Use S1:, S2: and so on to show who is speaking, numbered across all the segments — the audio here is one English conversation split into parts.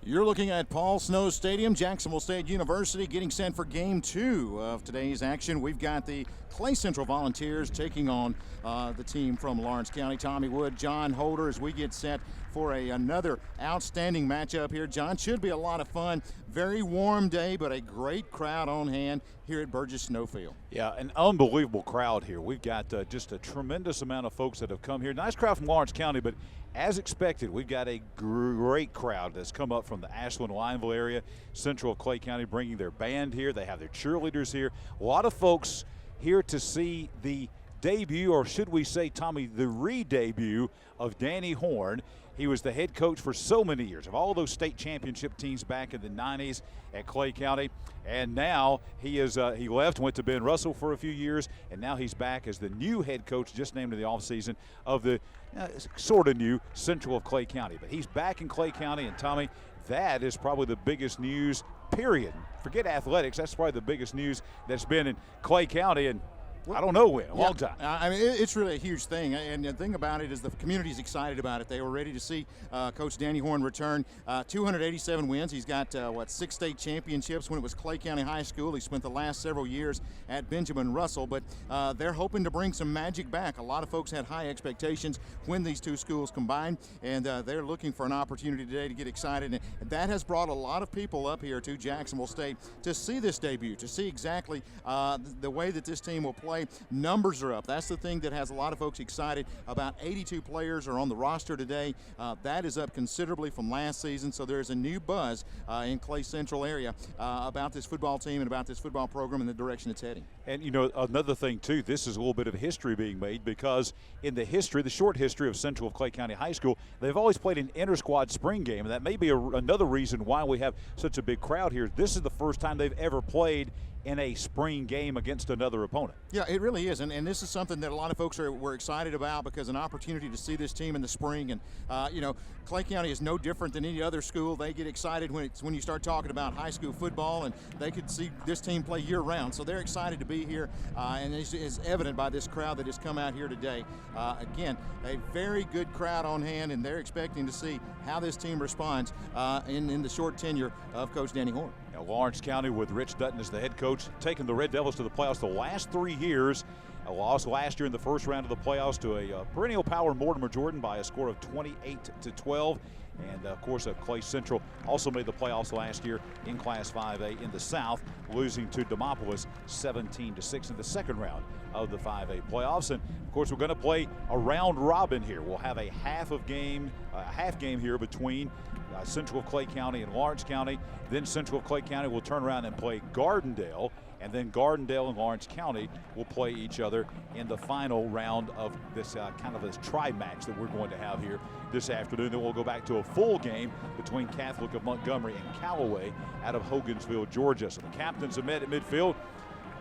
S1: You're looking at Paul Snow Stadium, Jacksonville State University, getting set for Game 2 of today's action. We've got the Clay Central Volunteers taking on the team from Lawrence County. Tommy Wood, John Holder, as we get set for another outstanding matchup here. John, should be a lot of fun. Very warm day, but a great crowd on hand here at Burgess Snowfield.
S2: Yeah, an unbelievable crowd here. We've got just a tremendous amount of folks that have come here. Nice crowd from Lawrence County, but as expected, we've got a great crowd that's come up from the Ashland-Lineville area, central Clay County, bringing their band here. They have their cheerleaders here. A lot of folks here to see the debut, or should we say, Tommy, the re-debut of Danny Horn. He was the head coach for so many years of all those state championship teams back in the 90s at Clay County. And now he left, went to Ben Russell for a few years, and now he's back as the new head coach, just named in the offseason, of the sort of new Central of Clay County. But he's back in Clay County, and Tommy, that is probably the biggest news, period. Forget athletics, that's probably the biggest news that's been in Clay County, and I don't know when, a long time.
S1: I mean, it's really a huge thing, and the thing about it is the community's excited about it. They were ready to see Coach Danny Horn return. 287 wins. He's got, 6 state championships when it was Clay County High School. He spent the last several years at Benjamin Russell, but they're hoping to bring some magic back. A lot of folks had high expectations when these two schools combined, and they're looking for an opportunity today to get excited, and that has brought a lot of people up here to Jacksonville State to see this debut, to see exactly the way that this team will play. Numbers are up. That's the thing that has a lot of folks excited. About 82 players are on the roster today. That is up considerably from last season, so there's a new buzz in Clay Central area about this football team and about this football program and the direction it's heading.
S2: And, you know, another thing, too, this is a little bit of history being made because in the history, the short history of Central of Clay County High School, they've always played an inter-squad spring game, and that may be another reason why we have such a big crowd here. This is the first time they've ever played in a spring game against another opponent.
S1: Yeah, it really is, and this is something that a lot of folks were excited about because an opportunity to see this team in the spring, and Clay County is no different than any other school. They get excited when you start talking about high school football, and they could see this team play year-round, so they're excited to be here, and it is evident by this crowd that has come out here today. Again, a very good crowd on hand, and they're expecting to see how this team responds in the short tenure of Coach Danny Horn.
S2: Now, Lawrence County with Rich Dutton as the head coach, taking the Red Devils to the playoffs the last 3 years. A loss last year in the first round of the playoffs to a perennial power Mortimer Jordan by a score of 28-12. And, of course, Clay Central also made the playoffs last year in Class 5A in the South, losing to Demopolis 17-6 in the second round of the 5A playoffs. And, of course, we're going to play a round robin here. We'll have a half game here between Central of Clay County and Lawrence County. Then Central of Clay County will turn around and play Gardendale. And then Gardendale and Lawrence County will play each other in the final round of this kind of this tri-match that we're going to have here this afternoon. Then we'll go back to a full game between Catholic of Montgomery and Callaway out of Hogansville, Georgia. So the captains have met at midfield.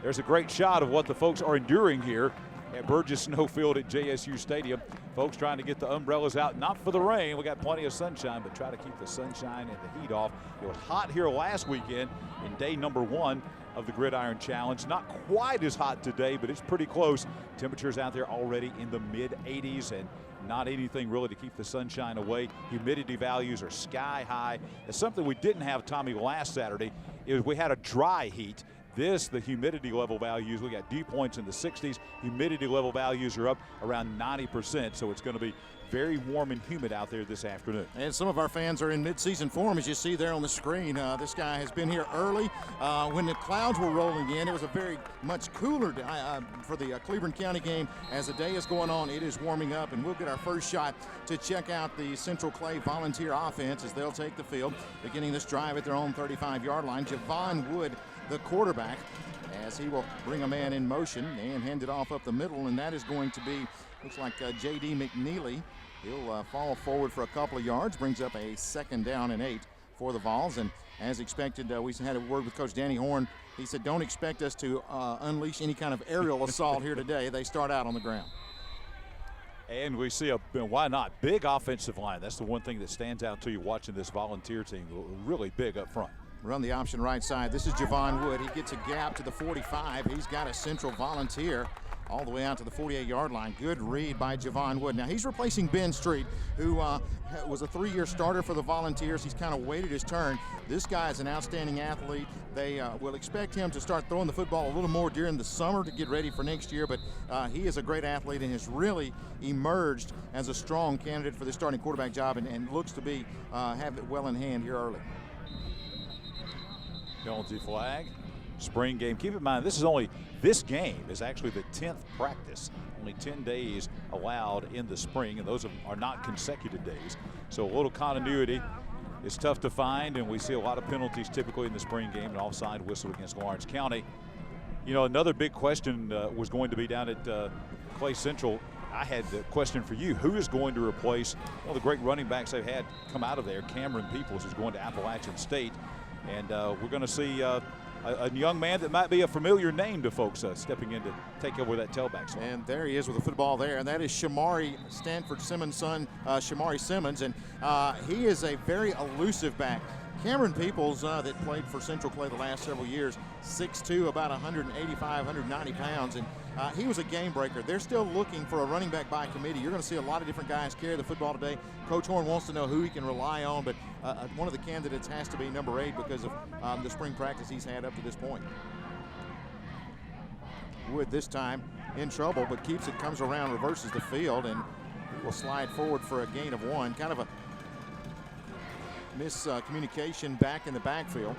S2: There's a great shot of what the folks are enduring here at Burgess Snowfield at JSU Stadium. Folks trying to get the umbrellas out, not for the rain. We got plenty of sunshine, but try to keep the sunshine and the heat off. It was hot here last weekend in day number 1 of the Gridiron Challenge. Not quite as hot today, but it's pretty close. Temperatures out there already in the mid-80s and not anything really to keep the sunshine away. Humidity values are sky high. It's something we didn't have, Tommy, last Saturday. We had a dry heat. The humidity level values, we got dew points in the 60s. Humidity level values are up around 90%, so it's going to be very warm and humid out there this afternoon.
S1: And some of our fans are in mid-season form, as you see there on the screen. This guy has been here early. When the clouds were rolling in, it was a very much cooler day for the Cleveland County game. As the day is going on, it is warming up, and we'll get our first shot to check out the Central Clay Volunteer offense as they'll take the field, beginning this drive at their own 35-yard line. Javon Wood, the quarterback, as he will bring a man in motion and hand it off up the middle, and that is going to be, looks like J.D. McNeely. He'll fall forward for a couple of yards, brings up a 2nd down and 8 for the Vols. And as expected, we had a word with Coach Danny Horn. He said, don't expect us to unleash any kind of aerial assault here today. They start out on the ground.
S2: And we see why not, big offensive line. That's the one thing that stands out to you watching this volunteer team, really big up front.
S1: Run the option right side. This is Javon Wood. He gets a gap to the 45. He's got a Central Volunteer all the way out to the 48-yard line. Good read by Javon Wood. Now he's replacing Ben Street, who was a 3-year starter for the Volunteers. He's kind of waited his turn. This guy is an outstanding athlete. They will expect him to start throwing the football a little more during the summer to get ready for next year, but he is a great athlete and has really emerged as a strong candidate for the starting quarterback job, and looks to be have it well in hand here early.
S2: Penalty flag. Spring game. Keep in mind, this game is actually the 10th practice. Only 10 days allowed in the spring, and those are not consecutive days. So a little continuity is tough to find, and we see a lot of penalties typically in the spring game, an offside whistle against Lawrence County. You know, another big question was going to be down at Clay Central. I had the question for you. Who is going to replace one of the great running backs they've had come out of there? Cameron Peoples is going to Appalachian State. And we're going to see a young man that might be a familiar name to folks stepping in to take over that tailback slot.
S1: And there he is with the football there, and that is Shamari Stanford Simmons' son, Shamari Simmons, and he is a very elusive back. Cameron Peoples, that played for Central Clay the last several years, 6'2", about 185, 190 pounds, and he was a game breaker. They're still looking for a running back by committee. You're going to see a lot of different guys carry the football today. Coach Horn wants to know who he can rely on, but one of the candidates has to be number 8 because of the spring practice he's had up to this point. Wood this time in trouble, but keeps it, comes around, reverses the field, and will slide forward for a gain of 1. Kind of a miscommunication back in the backfield,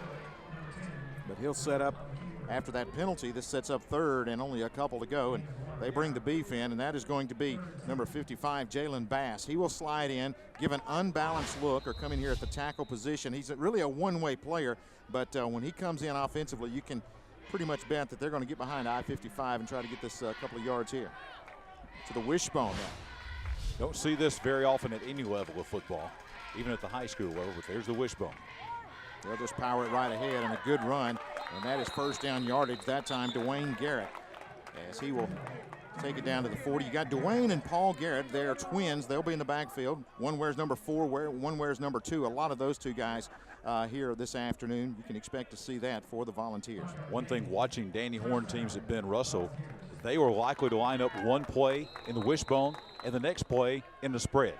S1: but he'll set up after that penalty. This sets up 3rd and only a couple to go, and they bring the beef in, and that is going to be number 55, Jalen Bass. He will slide in, give an unbalanced look, or come in here at the tackle position. He's really a one-way player, but when he comes in offensively, you can pretty much bet that they're going to get behind I-55 and try to get this couple of yards here to the wishbone now.
S2: Don't see this very often at any level of football, even at the high school level, but there's the wishbone.
S1: They'll just power it right ahead, and a good run, and that is first down yardage. That time Dwayne Garrett, as he will take it down to the 40. You got Dwayne and Paul Garrett. They are twins. They'll be in the backfield. One wears number 4, one wears number 2. A lot of those two guys here this afternoon. You can expect to see that for the Volunteers.
S2: One thing, watching Danny Horn teams at Ben Russell, they were likely to line up one play in the wishbone and the next play in the spread.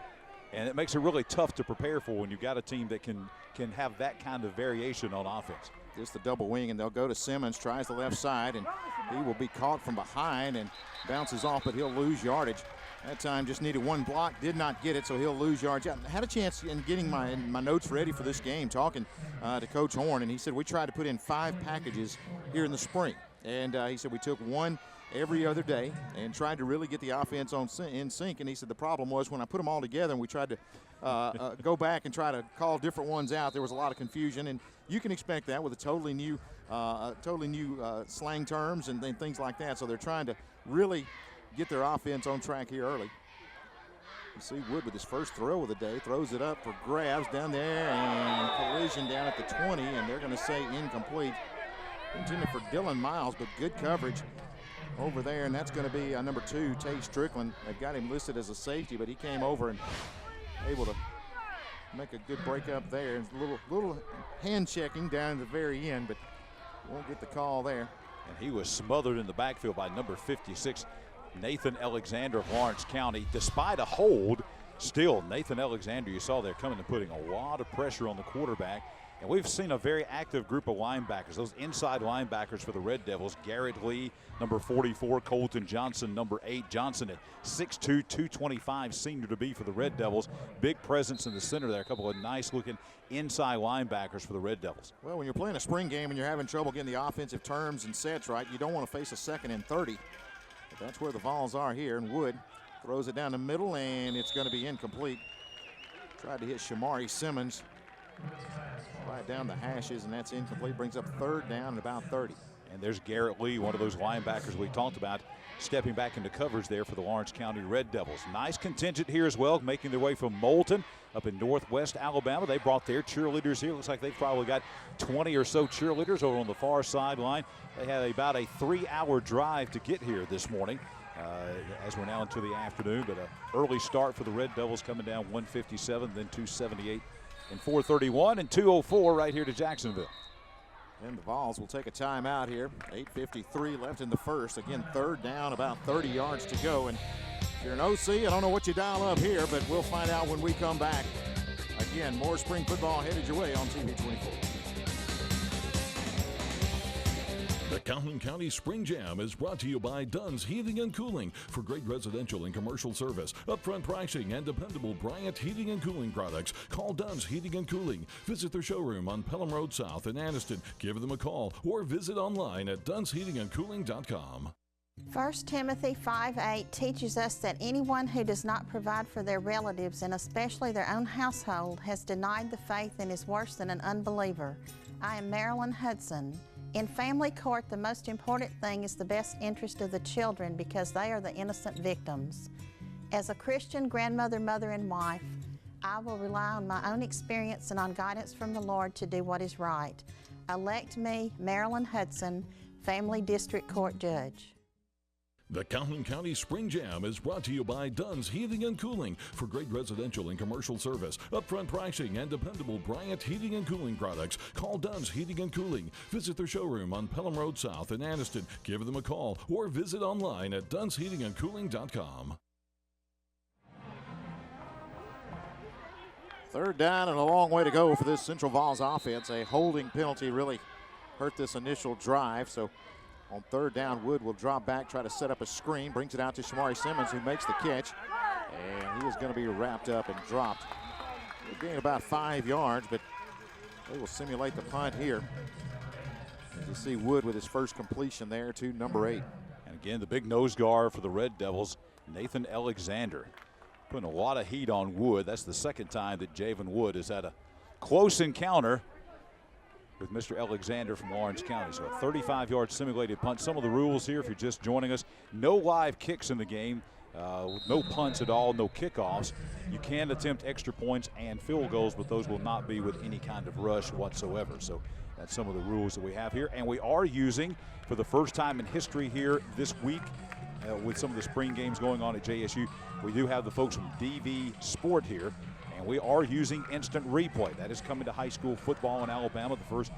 S2: And it makes it really tough to prepare for when you've got a team that can have that kind of variation on offense.
S1: Just the double wing, and they'll go to Simmons, tries the left side, and he will be caught from behind and bounces off, but he'll lose yardage. That time just needed one block, did not get it, so he'll lose yards. I had a chance in getting my notes ready for this game, talking to Coach Horn, and he said we tried to put in 5 packages here in the spring. And he said we took one every other day and tried to really get the offense in sync. And he said the problem was when I put them all together and we tried to go back and try to call different ones out, there was a lot of confusion. And you can expect that with a totally new slang terms and things like that. So they're trying to really get their offense on track here early. You see Wood with his first throw of the day, throws it up for grabs down there, and collision down at the 20, and they're going to say incomplete. Intended for Dylan Miles, but good coverage over there, and that's going to be number 2, Tay Strickland. They've got him listed as a safety, but he came over and able to make a good break up there. And a little hand checking down at the very end, but won't get the call there.
S2: And he was smothered in the backfield by number 56, Nathan Alexander of Lawrence County. Despite a hold, still Nathan Alexander, you saw there coming and putting a lot of pressure on the quarterback. And we've seen a very active group of linebackers, those inside linebackers for the Red Devils. Garrett Lee, number 44, Colton Johnson, number 8. Johnson at 6'2", 225 senior to be for the Red Devils. Big presence in the center there. A couple of nice-looking inside linebackers for the Red Devils.
S1: Well, when you're playing a spring game and you're having trouble getting the offensive terms and sets right, you don't want to face a 2nd and 30. But that's where the Vols are here, and Wood throws it down the middle, and it's going to be incomplete. Tried to hit Shamari Simmons right down the hashes, and that's incomplete. Brings up 3rd down and about 30.
S2: And there's Garrett Lee, one of those linebackers we talked about, stepping back into coverage there for the Lawrence County Red Devils. Nice contingent here as well, making their way from Moulton up in northwest Alabama. They brought their cheerleaders here. Looks like they've probably got 20 or so cheerleaders over on the far sideline. They had about a 3-hour drive to get here this morning. As we're now into the afternoon, but an early start for the Red Devils, coming down 157, then 278. And 4:31 and 2:04 right here to Jacksonville.
S1: And the Vols will take a timeout here. 8:53 left in the first. Again, third down, about 30 yards to go. And if you're an OC, I don't know what you dial up here, but we'll find out when we come back. Again, more spring football headed your way on TV 24.
S3: The Calhoun County Spring Jam is brought to you by Dunn's Heating and Cooling. For great residential and commercial service, upfront pricing, and dependable Bryant Heating and Cooling products, call Dunn's Heating and Cooling. Visit their showroom on Pelham Road South in Anniston. Give them a call or visit online at dunnsheatingandcooling.com.
S4: 1 Timothy 5:8 teaches us that anyone who does not provide for their relatives, and especially their own household, has denied the faith and is worse than an unbeliever. I am Marilyn Hudson. In family court, the most important thing is the best interest of the children because they are the innocent victims. As a Christian grandmother, mother, and wife, I will rely on my own experience and on guidance from the Lord to do what is right. Elect me, Marilyn Hudson, Family District Court Judge.
S3: The Calhoun County Spring Jam is brought to you by Dunn's Heating and Cooling. For great residential and commercial service, upfront pricing, and dependable Bryant Heating and Cooling products, call Dunn's Heating and Cooling. Visit their showroom on Pelham Road South in Anniston. Give them a call or visit online at dunnsheatingandcooling.com.
S1: Third down and a long way to go for this Central Vols offense. A holding penalty really hurt this initial drive. So on third down, Wood will drop back, try to set up a screen, brings it out to Shamari Simmons, who makes the catch. And he is going to be wrapped up and dropped. He'll gain about 5 yards, but they will simulate the punt here. As you see Wood with his first completion there to number 8.
S2: And again, the big nose guard for the Red Devils, Nathan Alexander, putting a lot of heat on Wood. That's the second time that Javen Wood has had a close encounter with Mr. Alexander from Lawrence County. So a 35-yard simulated punt. Some of the rules here, if you're just joining us, no live kicks in the game, no punts at all, no kickoffs. You can attempt extra points and field goals, but those will not be with any kind of rush whatsoever. So that's some of the rules that we have here. And we are using, for the first time in history here this week, with some of the spring games going on at JSU, we do have the folks from DV Sport here. And we are using instant replay. That is coming to high school football in Alabama, the first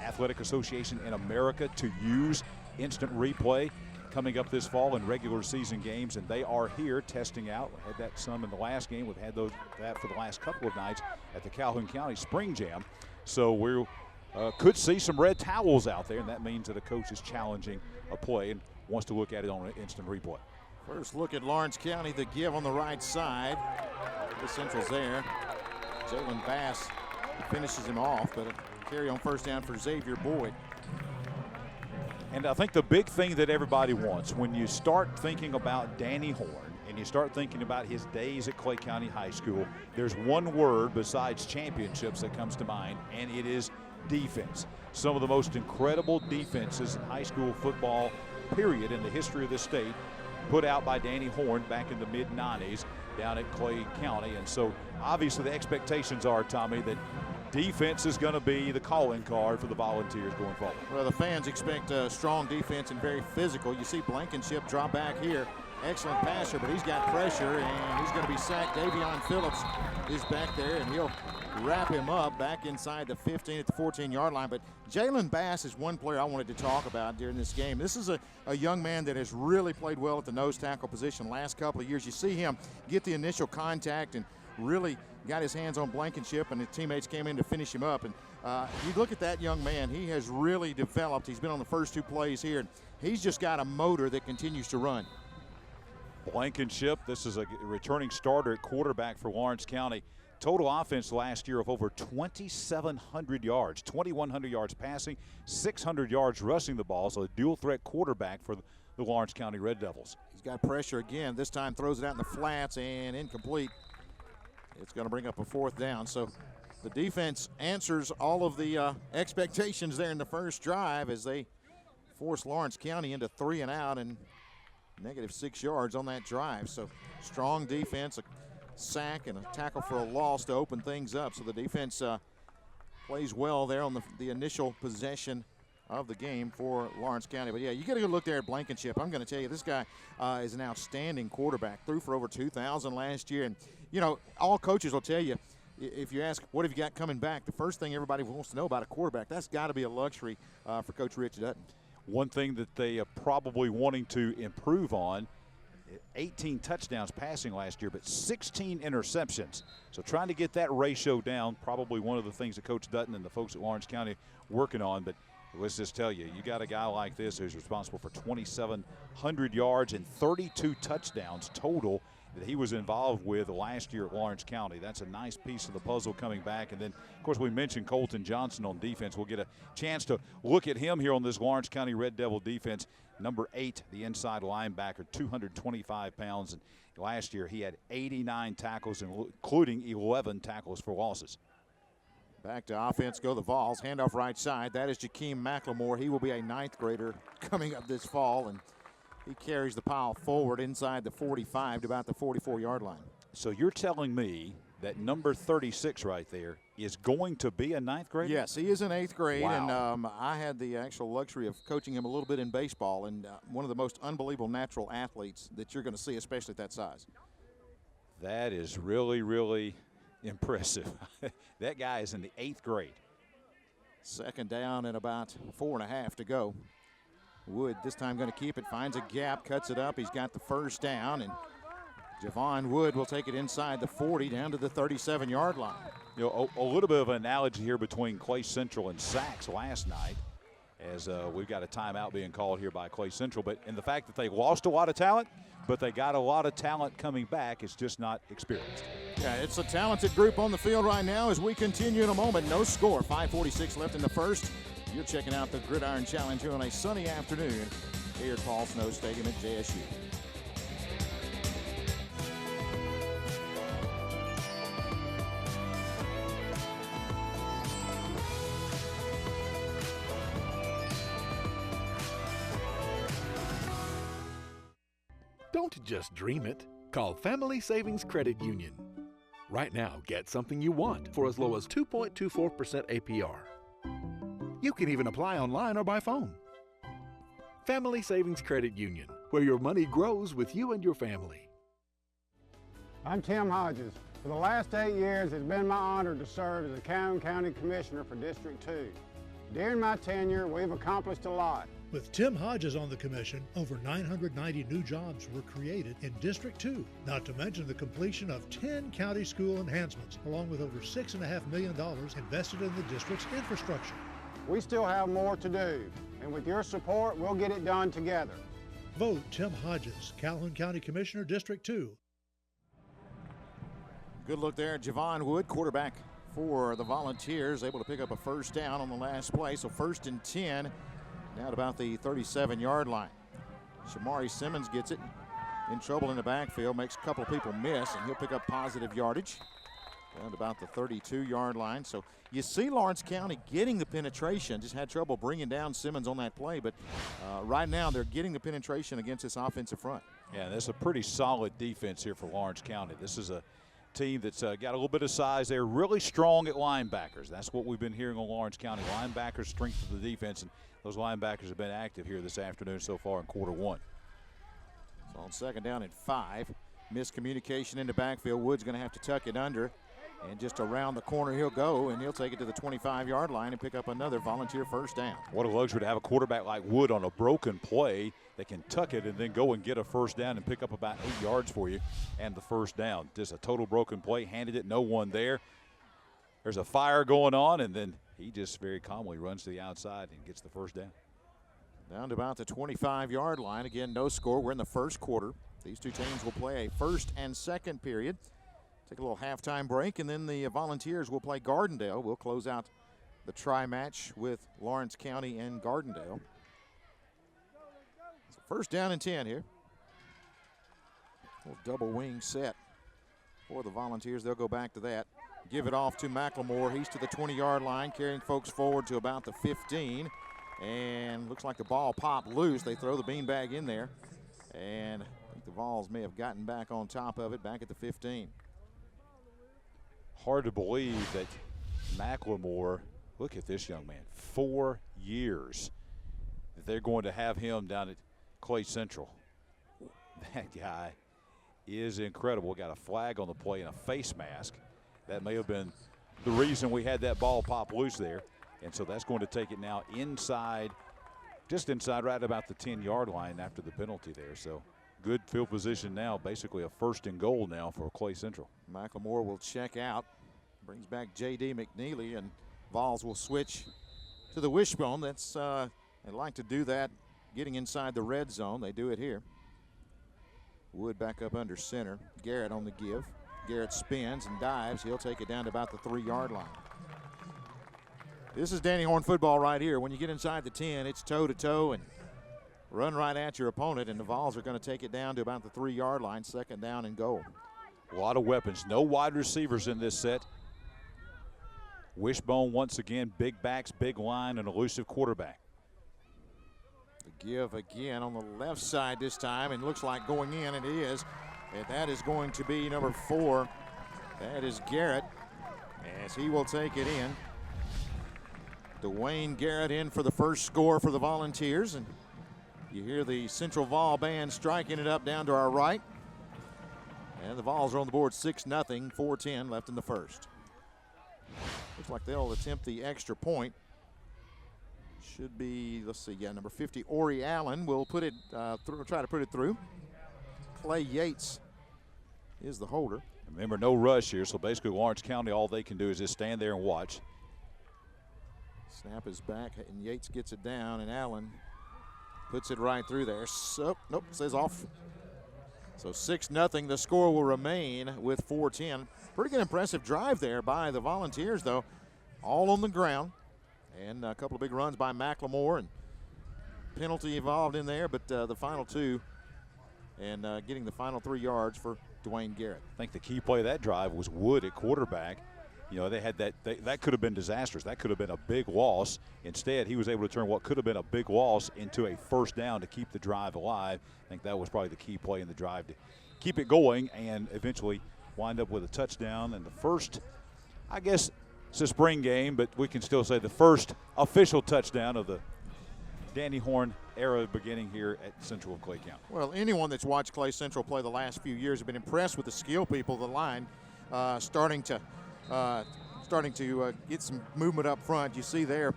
S2: athletic association in America to use instant replay coming up this fall in regular season games. And they are here testing out. We had that some in the last game. We've had that for the last couple of nights at the Calhoun County Spring Jam. So we could see some red towels out there, and that means that a coach is challenging a play and wants to look at it on an instant replay.
S1: First look at Lawrence County, the give on the right side. The Central's there. Jalen Bass finishes him off, but a carry on first down for Xavier Boyd.
S2: And I think the big thing that everybody wants, when you start thinking about Danny Horn and you start thinking about his days at Clay County High School, there's one word besides championships that comes to mind, and it is defense. Some of the most incredible defenses in high school football, period, in the history of the state, put out by Danny Horn back in the mid-90s down at Clay County. And so obviously the expectations are, Tommy, that defense is going to be the calling card for the Volunteers going forward.
S1: Well, the fans expect a strong defense and very physical. You see Blankenship drop back here. Excellent passer, but he's got pressure, and he's going to be sacked. Davion Phillips is back there, and he'll wrap him up back inside the 15 at the 14-yard line. But Jalen Bass is one player I wanted to talk about during this game. This is a young man that has really played well at the nose tackle position the last couple of years. You see him get the initial contact and really got his hands on Blankenship, and his teammates came in to finish him up. And you look at that young man, he has really developed. He's been on the first 2 plays here, and he's just got a motor that continues to run.
S2: Blankenship, this is a returning starter at quarterback for Lawrence County. Total offense last year of over 2,700 yards, 2,100 yards passing, 600 yards rushing the ball. So a dual threat quarterback for the Lawrence County Red Devils.
S1: He's got pressure again. This time throws it out in the flats and incomplete. It's going to bring up a 4th down. So the defense answers all of the expectations there in the first drive as they force Lawrence County into 3 and out and -6 yards on that drive. So strong defense, a sack and a tackle for a loss to open things up. So the defense plays well there on the initial possession of the game for Lawrence County. But yeah, you get a good look there at Blankenship. I'm going to tell you, this guy is an outstanding quarterback. Threw for over 2,000 last year. And, you know, all coaches will tell you, if you ask what have you got coming back, the first thing everybody wants to know about a quarterback, that's got to be a luxury for Coach Rich Dutton.
S2: One thing that they are probably wanting to improve on, 18 touchdowns passing last year, but 16 interceptions. So trying to get that ratio down, probably one of the things that Coach Dutton and the folks at Lawrence County working on. But let's just tell you, you got a guy like this who's responsible for 2,700 yards and 32 touchdowns total that he was involved with last year at Lawrence County. That's a nice piece of the puzzle coming back. And then, of course, we mentioned Colton Johnson on defense. We'll get a chance to look at him here on this Lawrence County Red Devil defense. Number 8, the inside linebacker, 225 pounds. And last year he had 89 tackles, including 11 tackles for losses.
S1: Back to offense go the Vols. Handoff right side. That is Jakeem McLemore. He will be a 9th grader coming up this fall, and he carries the pile forward inside the 45 to about the 44-yard line.
S2: So you're telling me that number 36 right there is going to be a 9th grader?
S1: Yes, he is in 8th grade,
S2: Wow.
S1: and I had the actual luxury of coaching him a little bit in baseball, and one of the most unbelievable natural athletes that you're going to see, especially at that size.
S2: That is really, really impressive. That guy is in the 8th grade.
S1: 2nd down and about 4.5 to go. Wood this time going to keep it, finds a gap, cuts it up. He's got the 1st down, and Javon Wood will take it inside the 40 down to the 37-yard line.
S2: You know, a little bit of an analogy here between Clay Central and Sachs last night, as we've got a timeout being called here by Clay Central. But in the fact that they lost a lot of talent, but they got a lot of talent coming back, it's just not experienced.
S1: Yeah, it's a talented group on the field right now as we continue in a moment. No score, 5:46 left in the first. You're checking out the Gridiron Challenge here on a sunny afternoon here at Paul Snow Stadium at JSU.
S5: Don't just dream it. Call Family Savings Credit Union. Right now, get something you want for as low as 2.24% APR. You can even apply online or by phone. Family Savings Credit Union, where your money grows with you and your family.
S6: I'm Tim Hodges. For the last 8 years, it's been my honor to serve as the Calhoun County Commissioner for District 2. During my tenure, we've accomplished a lot.
S7: With Tim Hodges on the commission, over 990 new jobs were created in District 2, not to mention the completion of 10 county school enhancements, along with over $6.5 million invested in the district's infrastructure.
S6: We still have more to do, and with your support, we'll get it done together.
S7: Vote Tim Hodges, Calhoun County Commissioner, District 2.
S1: Good look there. Javon Wood, quarterback for the Volunteers, able to pick up a 1st down on the last play. So 1st and 10, now at about the 37-yard line. Shamari Simmons gets it in trouble in the backfield, makes a couple of people miss, and he'll pick up positive yardage down to about the 32-yard line. So you see Lawrence County getting the penetration, just had trouble bringing down Simmons on that play, but right now they're getting the penetration against this offensive front.
S2: Yeah, that's a pretty solid defense here for Lawrence County. This is a team that's got a little bit of size. They're really strong at linebackers. That's what we've been hearing on Lawrence County. Linebackers, strength of the defense, and those linebackers have been active here this afternoon so far in quarter one.
S1: So on 2nd down and 5, miscommunication in the backfield. Wood's going to have to tuck it under, and just around the corner he'll go, and he'll take it to the 25-yard line and pick up another Volunteer 1st down.
S2: What a luxury to have a quarterback like Wood on a broken play that can tuck it and then go and get a 1st down and pick up about 8 yards for you and the 1st down. Just a total broken play, handed it, no one there. There's a fire going on, and then he just very calmly runs to the outside and gets the 1st down.
S1: Down to about the 25-yard line. Again, no score. We're in the first quarter. These two teams will play a 1st and 2nd period. Take a little halftime break, and then the Volunteers will play Gardendale. We'll close out the tri-match with Lawrence County and Gardendale. So 1st down and 10 here. Little double wing set for the Volunteers. They'll go back to that. Give it off to McLemore. He's to the 20-yard line, carrying folks forward to about the 15. And looks like the ball popped loose. They throw the beanbag in there. And I think the Vols may have gotten back on top of it, back at the 15.
S2: Hard to believe that McLemore, look at this young man, 4 years that they're going to have him down at Clay Central. That guy is incredible. Got a flag on the play and a face mask. That may have been the reason we had that ball pop loose there. And so that's going to take it now inside, just inside right about the 10-yard line after the penalty there. So good field position now, basically a 1st and goal now for Clay Central.
S1: McLemore will check out, brings back J.D. McNeely, and Vols will switch to the wishbone. That's they like to do that, getting inside the red zone. They do it here. Wood back up under center. Garrett on the give. Garrett spins and dives. He'll take it down to about the 3-yard line. This is Danny Horn football right here. When you get inside the 10, it's toe-to-toe and run right at your opponent, and the Vols are going to take it down to about the 3-yard line, 2nd down and goal.
S2: A lot of weapons. No wide receivers in this set. Wishbone once again, big backs, big line, and elusive quarterback.
S1: The give again on the left side this time, and looks like going in, and it is. And that is going to be number 4. That is Garrett, as he will take it in. Dwayne Garrett in for the first score for the Volunteers, and you hear the Central Vol band striking it up down to our right. And the Vols are on the board 6-0, 4:10 left in the first. Looks like they'll attempt the extra point. Should be, let's see, yeah, number 50, Ori Allen will put it through, try to put it through. Clay Yates is the holder.
S2: Remember, no rush here, so basically Lawrence County, all they can do is just stand there and watch.
S1: Snap is back, and Yates gets it down, and Allen puts it right through there. So, nope, says off. So 6-0, the score will remain with 4:10. Pretty good impressive drive there by the Volunteers, though. All on the ground, and a couple of big runs by McLemore, and penalty involved in there, but the final 2, and getting the final 3 yards for Dwayne Garrett.
S2: I think the key play of that drive was Wood at quarterback. You know, they had that could have been disastrous. That could have been a big loss. Instead, he was able to turn what could have been a big loss into a 1st down to keep the drive alive. I think that was probably the key play in the drive to keep it going and eventually wind up with a touchdown. And the first, I guess it's a spring game, but we can still say the first official touchdown of the Danny Horn era beginning here at Central of Clay County.
S1: Well, anyone that's watched Clay Central play the last few years have been impressed with the skill people of the line, starting to get some movement up front. You see their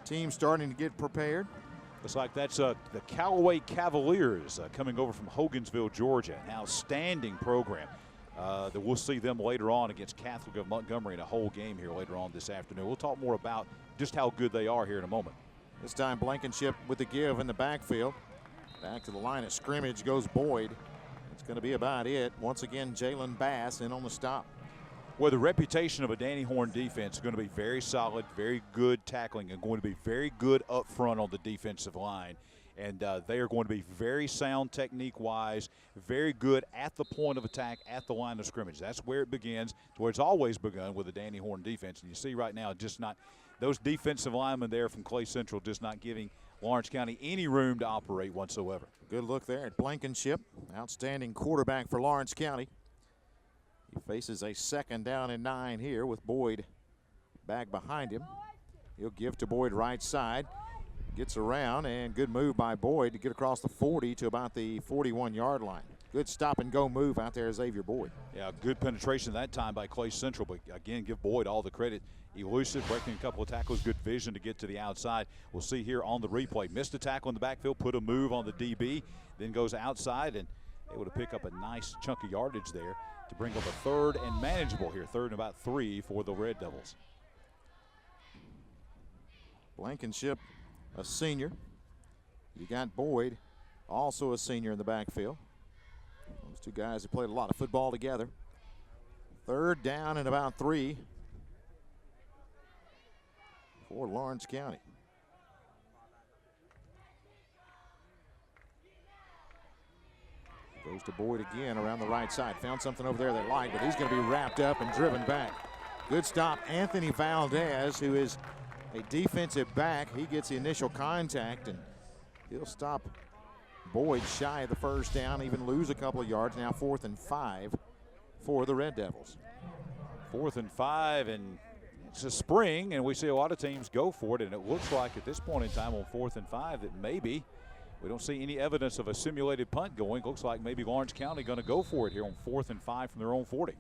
S1: team starting to get prepared.
S2: Looks like that's the Callaway Cavaliers coming over from Hogansville, Georgia. An outstanding program. That we'll see them later on against Catholic of Montgomery in a whole game here later on this afternoon. We'll talk more about just how good they are here in a moment.
S1: This time Blankenship with the give in the backfield. Back to the line of scrimmage goes Boyd. It's going to be about it. Once again, Jalen Bass in on the stop.
S2: Well, the reputation of a Danny Horn defense is going to be very solid, very good tackling, and going to be very good up front on the defensive line. And they are going to be very sound technique-wise, very good at the point of attack, at the line of scrimmage. That's where it begins, where it's always begun with the Danny Horn defense. And you see right now just not those defensive linemen there from Clay Central just not giving Lawrence County any room to operate whatsoever.
S1: Good look there at Blankenship. Outstanding quarterback for Lawrence County. He faces a 2nd down and 9 here with Boyd back behind him. He'll give to Boyd right side. Gets around, and good move by Boyd to get across the 40 to about the 41-yard line. Good stop-and-go move out there, Xavier Boyd.
S2: Yeah, good penetration that time by Clay Central, but again, give Boyd all the credit. Elusive, breaking a couple of tackles, good vision to get to the outside. We'll see here on the replay. Missed a tackle in the backfield, put a move on the DB, then goes outside and able to pick up a nice chunk of yardage there to bring up a 3rd and manageable here. 3rd and about 3 for the Red Devils.
S1: Blankenship, a senior. You got Boyd, also a senior in the backfield. Those two guys have played a lot of football together. 3rd down and about 3 for Lawrence County. Goes to Boyd again around the right side. Found something over there they like, but he's going to be wrapped up and driven back. Good stop. Anthony Valdez, who is a defensive back. He gets the initial contact, and he'll stop Boyd shy of the 1st down, even lose a couple of yards. Now 4th and 5 for the Red Devils.
S2: 4th and 5, and it's a spring, and we see a lot of teams go for it, and it looks like at this point in time on 4th and 5 that maybe we don't see any evidence of a simulated punt going. Looks like maybe Lawrence County going to go for it here on 4th and 5 from their own 40.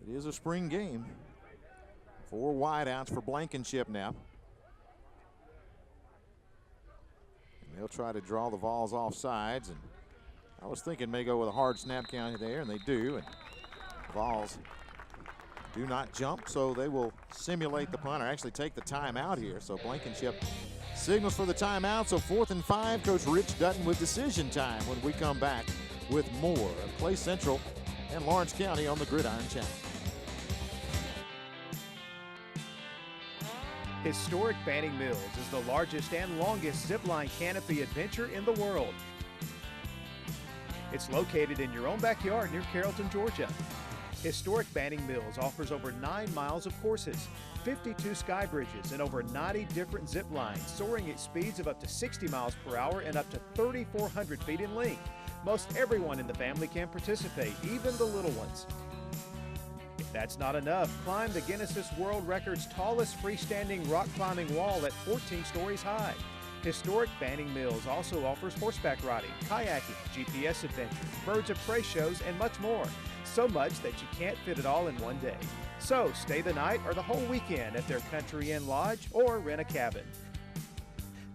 S1: It is a spring game. 4 wideouts for Blankenship now. And they'll try to draw the Vols off sides. And I was thinking may go with a hard snap count there, and they do. And Vols do not jump, so they will simulate the punt or actually take the timeout here. So Blankenship signals for the timeout. So 4th and 5. Coach Rich Dutton with decision time when we come back with more of Clay Central and Lawrence County on the Gridiron Channel.
S8: Historic Banning Mills is the largest and longest zipline canopy adventure in the world. It's located in your own backyard near Carrollton, Georgia. Historic Banning Mills offers over 9 miles of courses, 52 sky bridges, and over 90 different zip lines, soaring at speeds of up to 60 miles per hour and up to 3,400 feet in length. Most everyone in the family can participate, even the little ones. If that's not enough, climb the Guinness World Record's tallest freestanding rock climbing wall at 14 stories high. Historic Banning Mills also offers horseback riding, kayaking, GPS adventures, birds of prey shows, and much more. So much that you can't fit it all in one day. So stay the night or the whole weekend at their Country Inn Lodge or rent a cabin.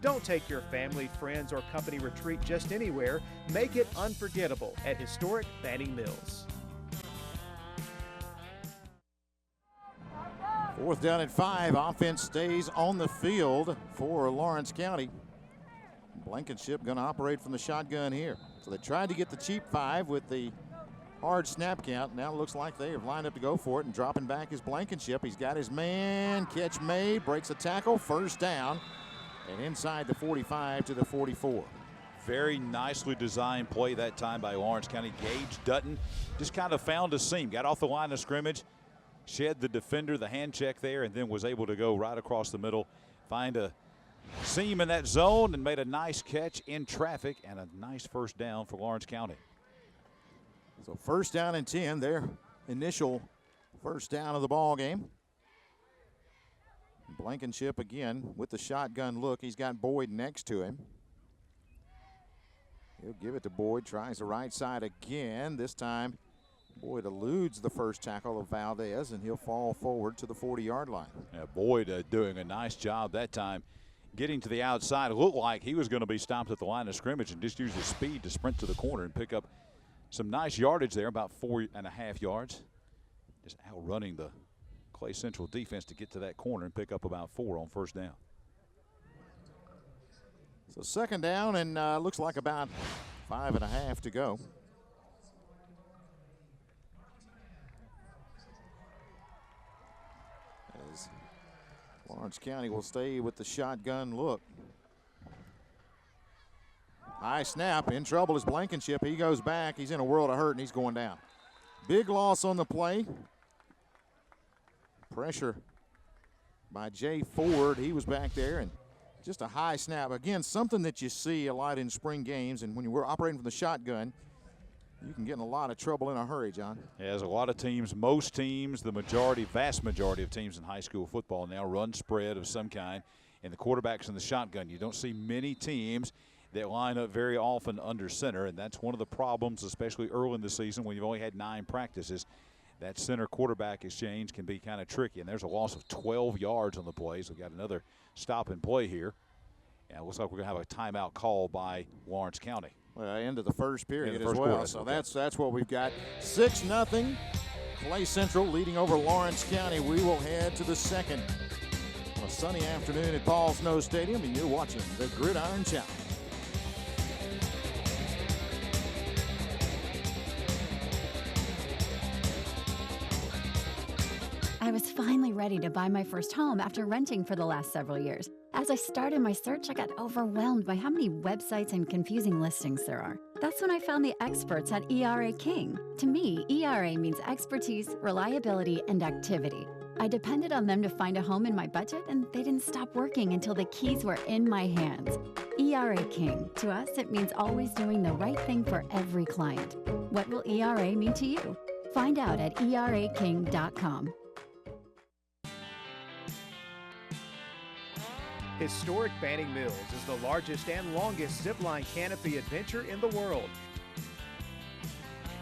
S8: Don't take your family, friends, or company retreat just anywhere. Make it unforgettable at Historic Banning Mills.
S1: 4th down and 5. Offense stays on the field for Lawrence County. Blankenship going to operate from the shotgun here. So they tried to get the cheap 5 with the hard snap count. Now it looks like they have lined up to go for it, and dropping back is Blankenship. He's got his man. Catch made. Breaks a tackle. First down. And inside the 45 to the 44.
S2: Very nicely designed play that time by Lawrence County. Gage Dutton just kind of found a seam. Got off the line of scrimmage. Shed the defender, the hand check there, and then was able to go right across the middle, find a seam in that zone, and made a nice catch in traffic and a nice first down for Lawrence County.
S1: So 1st down and 10, their initial first down of the ball game. Blankenship again with the shotgun look. He's got Boyd next to him. He'll give it to Boyd, tries the right side again. This time Boyd eludes the first tackle of Valdez, and he'll fall forward to the 40-yard line.
S2: Yeah, Boyd doing a nice job that time, getting to the outside. It looked like he was going to be stopped at the line of scrimmage and just use his speed to sprint to the corner and pick up some nice yardage there, about 4.5 yards. Just outrunning the Clay Central defense to get to that corner and pick up about 4 on first down.
S1: So 2nd down, and looks like about 5.5 to go. As Lawrence County will stay with the shotgun look. High snap, in trouble is Blankenship. He goes back, he's in a world of hurt, and he's going down. Big loss on the play. Pressure by Jay Ford. He was back there, and just a high snap. Again, something that you see a lot in spring games, and when you were operating from the shotgun, you can get in a lot of trouble in a hurry, John.
S2: Yeah, there's a lot of teams, most teams, the majority, vast majority of teams in high school football now run spread of some kind, and the quarterback's in the shotgun. You don't see many teams that line up very often under center, and that's one of the problems, especially early in the season when you've only had 9 practices. That center quarterback exchange can be kind of tricky, and there's a loss of 12 yards on the play, so we've got another stop and play here. And it looks like we're going to have a timeout call by Lawrence County.
S1: Well, end of the first period
S2: first
S1: as well.
S2: quarter.
S1: So
S2: Okay.
S1: that's what we've got. 6-0. Clay Central leading over Lawrence County. We will head to the second on a sunny afternoon at Paul Snow Stadium, and you're watching the Gridiron Channel.
S9: I was finally ready to buy my first home after renting for the last several years. As I started my search, I got overwhelmed by how many websites and confusing listings there are. That's when I found the experts at ERA King. To me, ERA means expertise, reliability, and activity. I depended on them to find a home in my budget, and they didn't stop working until the keys were in my hands. ERA King. To us, it means always doing the right thing for every client. What will ERA mean to you? Find out at eraking.com.
S8: Historic Banning Mills is the largest and longest zipline canopy adventure in the world.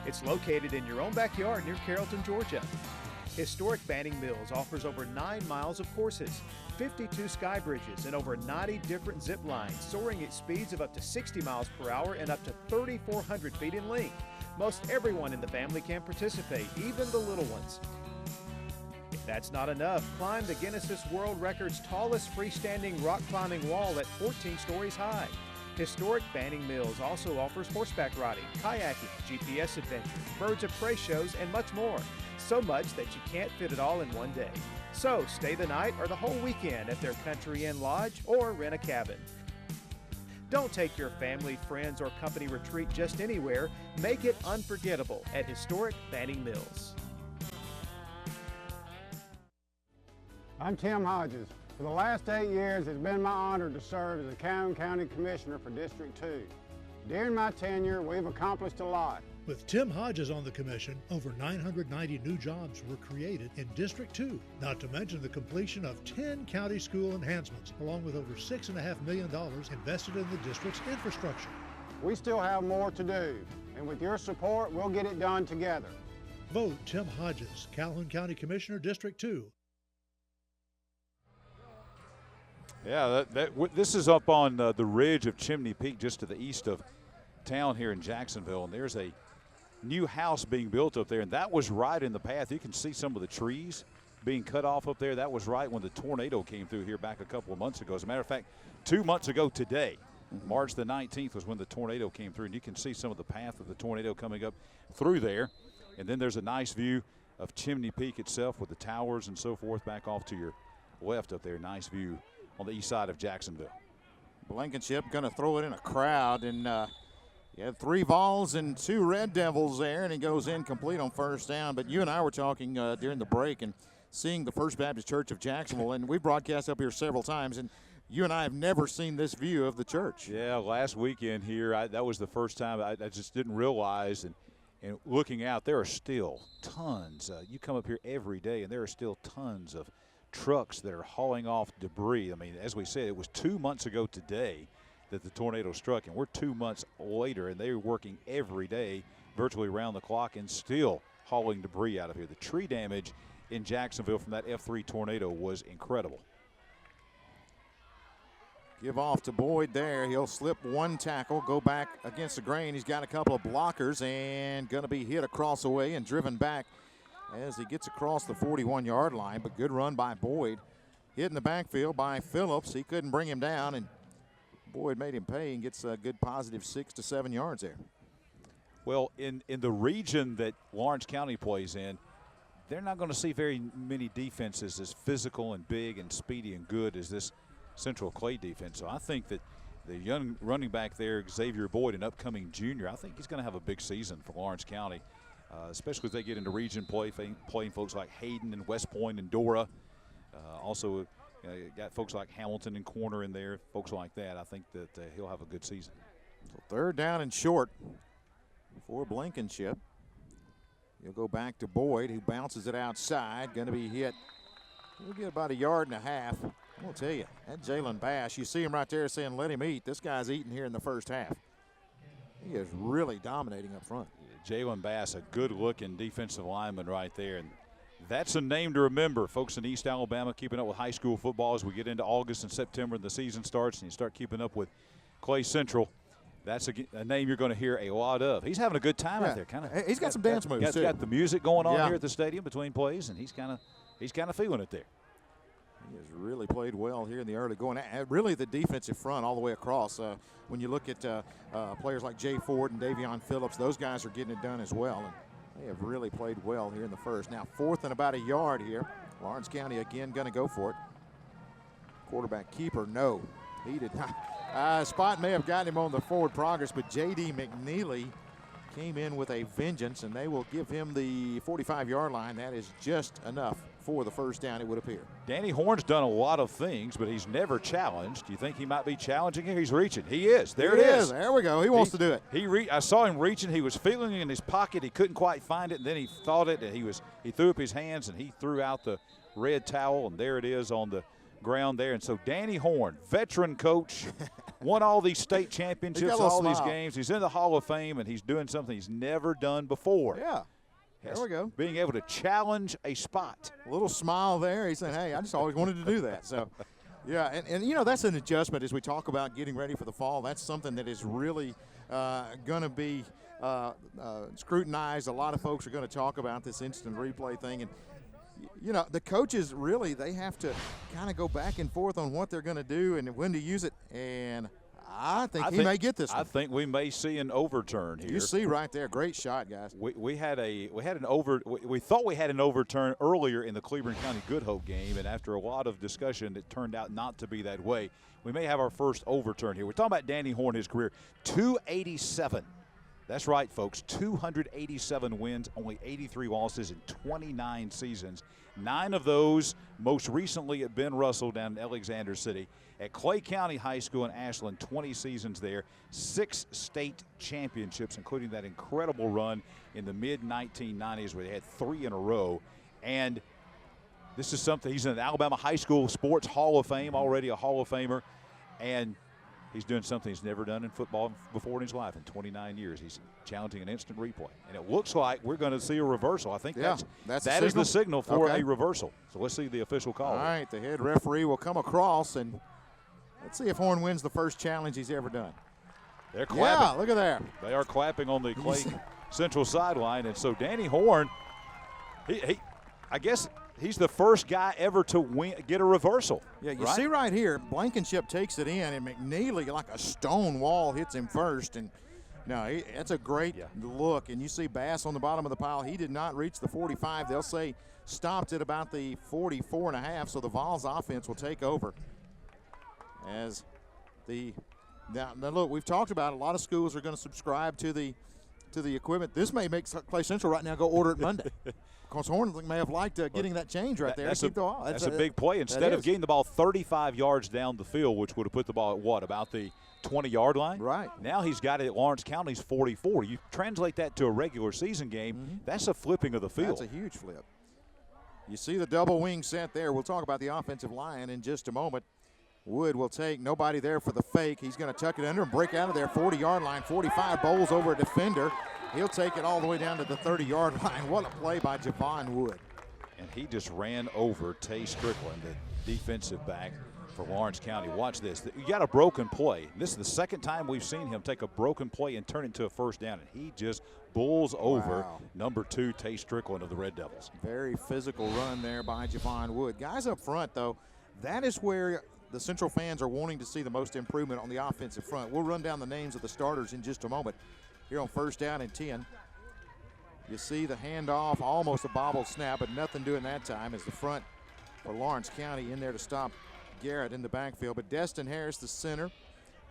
S8: It's located in your own backyard near Carrollton, Georgia. Historic Banning Mills offers over 9 miles of courses, 52 sky bridges, and over 90 different zip lines, soaring at speeds of up to 60 miles per hour and up to 3,400 feet in length. Most everyone in the family can participate, even the little ones. If that's not enough, climb the Guinness World Record's tallest freestanding rock climbing wall at 14 stories high. Historic Banning Mills also offers horseback riding, kayaking, GPS adventures, birds of prey shows, and much more. So much that you can't fit it all in one day. So stay the night or the whole weekend at their Country Inn Lodge or rent a cabin. Don't take your family, friends, or company retreat just anywhere. Make it unforgettable at Historic Banning Mills.
S6: I'm Tim Hodges. For the last 8 years, it's been my honor to serve as the Calhoun County Commissioner for District 2. During my tenure, we've accomplished a lot.
S7: With Tim Hodges on the commission, over 990 new jobs were created in District 2, not to mention the completion of 10 county school enhancements, along with over $6.5 million invested in the district's infrastructure.
S6: We still have more to do, and with your support, we'll get it done together.
S7: Vote Tim Hodges, Calhoun County Commissioner, District 2.
S2: Yeah, this is up on the ridge of Chimney Peak, just to the east of town here in Jacksonville, and there's a new house being built up there, and that was right in the path. You can see some of the trees being cut off up there. That was right when the tornado came through here back a couple of months ago. As a matter of fact, 2 months ago today, March the 19th was when the tornado came through, and you can see some of the path of the tornado coming up through there. And then there's a nice view of Chimney Peak itself with the towers and so forth back off to your left up there. Nice view on the east side of Jacksonville.
S1: Blankenship going to throw it in a crowd, and you had 3 Vols and 2 Red Devils there, and he goes incomplete on first down. But you and I were talking during the break and seeing the First Baptist Church of Jacksonville, and we broadcast up here several times, and you and I have never seen this view of the church.
S2: Yeah, last weekend here, that was the first time I just didn't realize, and looking out, there are still tons. You come up here every day, and there are still tons of trucks that are hauling off debris. I mean, as we said, it was 2 months ago today that the tornado struck, and we're 2 months later, and they're working every day, virtually around the clock, and still hauling debris out of here. The tree damage in Jacksonville from that F3 tornado was incredible.
S1: Give off to Boyd there. He'll slip 1 tackle, go back against the grain. He's got a couple of blockers and going to be hit across the way and driven back as he gets across the 41-yard line. But good run by Boyd. Hit in the backfield by Phillips. He couldn't bring him down, and Boyd made him pay and gets a good positive 6 to 7 yards there.
S2: Well, in the region that Lawrence County plays in, they're not going to see very many defenses as physical and big and speedy and good as this Central Clay defense. So I think that the young running back there, Xavier Boyd, an upcoming junior, I think he's going to have a big season for Lawrence County, especially if they get into region play, playing folks like Hayden and West Point and Dora. Also, got folks like Hamilton and Corner in there, folks like that. I think that he'll have a good season.
S1: So 3rd down and short for Blankenship. He'll go back to Boyd, who bounces it outside. Going to be hit. He'll get about 1.5 yards. I'll tell you, that Jalen Bass, you see him right there saying, let him eat. This guy's eating here in the first half. He is really dominating up front.
S2: Jalen Bass, a good-looking defensive lineman right there. And that's a name to remember. Folks in East Alabama keeping up with high school football as we get into August and September and the season starts, and you start keeping up with Clay Central. That's a name you're going to hear a lot of. He's having a good time out there.
S1: He's got some dance moves, too.
S2: Got the music going on here at the stadium between plays, and he's kind of feeling it there.
S1: He has really played well here in the early going. Really the defensive front all the way across. When you look at players like Jay Ford and Davion Phillips, those guys are getting it done as well. And they have really played well here in the first. Now 4th and about 1 yard here. Lawrence County again going to go for it. Quarterback keeper, no. He did not. Spot may have gotten him on the forward progress, but J.D. McNeely came in with a vengeance, and they will give him the 45-yard line. That is just enough for the first down, it would appear.
S2: Danny Horn's done a lot of things, but he's never challenged. Do you think he might be challenging here? He's reaching. He is. There it is.
S1: There we go. He wants to do it.
S2: I saw him reaching. He was feeling it in his pocket. He couldn't quite find it, and then he thought it, and he threw up his hands, and he threw out the red towel, and there it is on the ground there. And so Danny Horn, veteran coach, won all these state championships, all these games. He's in the Hall of Fame, and he's doing something he's never done before.
S1: Yeah. There we go.
S2: Being able to challenge a spot.
S1: A little smile there. He's saying, hey, I just always wanted to do that. So, yeah, and you know, that's an adjustment as we talk about getting ready for the fall. That's something that is really going to be scrutinized. A lot of folks are going to talk about this instant replay thing. And, you know, the coaches really, they have to kind of go back and forth on what they're going to do and when to use it. And I think he may get this one.
S2: I think we may see an overturn here.
S1: You see right there, great shot, guys.
S2: We thought we had an overturn earlier in the Cleveland County Good Hope game, and after a lot of discussion, it turned out not to be that way. We may have our first overturn here. We're talking about Danny Horn, his career, 287. That's right, folks, 287 wins, only 83 losses in 29 seasons. 9 of those most recently at Ben Russell down in Alexander City. At Clay County High School in Ashland, 20 seasons there, 6 state championships, including that incredible run in the mid-1990s where they had 3 in a row. And this is something, he's in the Alabama High School Sports Hall of Fame, already a Hall of Famer. And he's doing something he's never done in football before in his life in 29 years. He's challenging an instant replay. And it looks like we're going to see a reversal. I think that is the signal for a reversal. So let's see the official call.
S1: All right, the head referee will come across, and let's see if Horn wins the first challenge he's ever done.
S2: They're clapping.
S1: Yeah, look at that.
S2: They are clapping on the Clay Central sideline. And so Danny Horn, I guess he's the first guy ever to get a reversal.
S1: Yeah, you see right here, Blankenship takes it in, and McNeely, like a stone wall, hits him first. And no, that's a great look. And you see Bass on the bottom of the pile. He did not reach the 45. They'll say stopped at about the 44.5, so the Vols offense will take over. As now look, we've talked about a lot of schools are going to subscribe to the equipment. This may make Clay Central right now go order it Monday. Because Horn may have liked getting that change right there.
S2: That's a big play. Instead of getting the ball 35 yards down the field, which would have put the ball at about the 20-yard line?
S1: Right.
S2: Now he's got it at Lawrence County's 44. You translate that to a regular season game, that's a flipping of the field.
S1: That's a huge flip. You see the double wing set there. We'll talk about the offensive line in just a moment. Wood will take, nobody there for the fake. He's going to tuck it under and break out of there, 40-yard line, 45, bowls over a defender. He'll take it all the way down to the 30-yard line. What a play by Javon Wood.
S2: And he just ran over Tay Strickland, the defensive back for Lawrence County. Watch this. You got a broken play. This is the second time we've seen him take a broken play and turn it into a first down, and he just bulls over number 2, Tay Strickland of the Red Devils.
S1: Very physical run there by Javon Wood. Guys up front, though, that is where the Central fans are wanting to see the most improvement on the offensive front. We'll run down the names of the starters in just a moment. Here on first down and 10. You see the handoff, almost a bobble snap, but nothing doing that time as the front for Lawrence County in there to stop Garrett in the backfield. But Destin Harris, the center.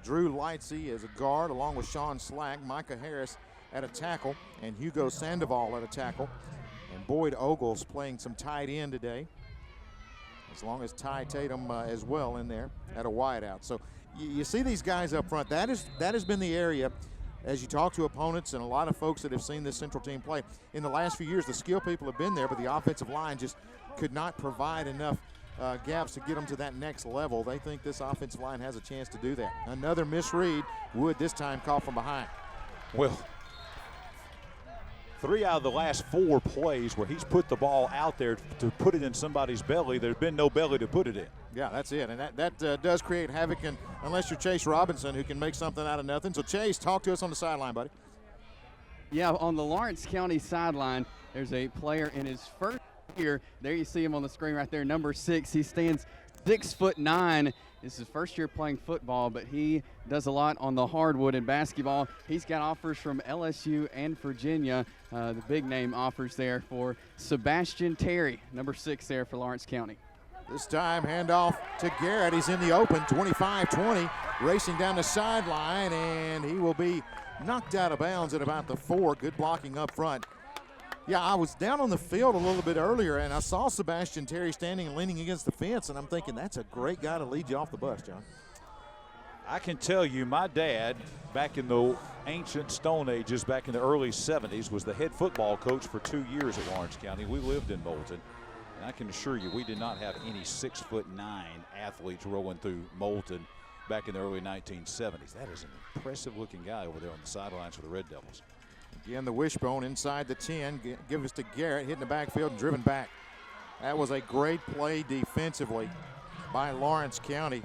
S1: Drew Lightsey as a guard, along with Sean Slack. Micah Harris at a tackle, and Hugo Sandoval at a tackle. And Boyd Ogles playing some tight end today, as long as Ty Tatum as well in there at a wideout. So you see these guys up front. That has been the area, as you talk to opponents and a lot of folks that have seen this Central team play. In the last few years, the skill people have been there, but the offensive line just could not provide enough gaps to get them to that next level. They think this offensive line has a chance to do that. Another misread. Wood this time caught from behind.
S2: Well, 3 out of the last 4 plays where he's put the ball out there to put it in somebody's belly, there's been no belly to put it in.
S1: Yeah, that's it. And that does create havoc, and unless you're Chase Robinson, who can make something out of nothing. So, Chase, talk to us on the sideline, buddy.
S10: Yeah, on the Lawrence County sideline, there's a player in his first year. There you see him on the screen right there, number 6. He stands 6'9". This is his first year playing football, but he does a lot on the hardwood in basketball. He's got offers from LSU and Virginia, the big name offers there for Sebastian Terry, number 6 there for Lawrence County.
S1: This time, handoff to Garrett. He's in the open, 25-20, racing down the sideline, and he will be knocked out of bounds at about the 4. Good blocking up front. Yeah, I was down on the field a little bit earlier, and I saw Sebastian Terry standing and leaning against the fence, and I'm thinking that's a great guy to lead you off the bus, John.
S2: I can tell you, my dad, back in the ancient Stone Ages, back in the early 70s, was the head football coach for 2 years at Lawrence County. We lived in Moulton. And I can assure you, we did not have any 6'9" athletes rolling through Moulton back in the early 1970s. That is an impressive-looking guy over there on the sidelines for the Red Devils.
S1: Again, the wishbone inside the 10. Give us to Garrett, hitting the backfield and driven back. That was a great play defensively by Lawrence County.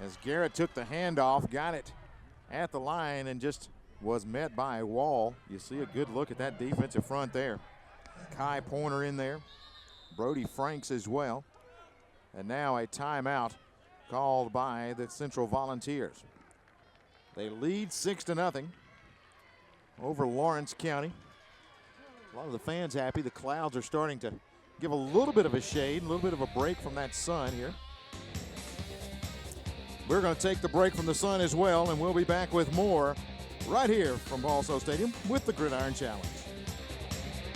S1: As Garrett took the handoff, got it at the line, and just was met by a wall. You see a good look at that defensive front there. Kai Pointer in there. Brody Franks as well. And now a timeout called by the Central Volunteers. They lead 6-0 over Lawrence County. A lot of the fans happy. The clouds are starting to give a little bit of a shade, a little bit of a break from that sun here. We're going to take the break from the sun as well, and we'll be back with more right here from Balso Stadium with the Gridiron Challenge.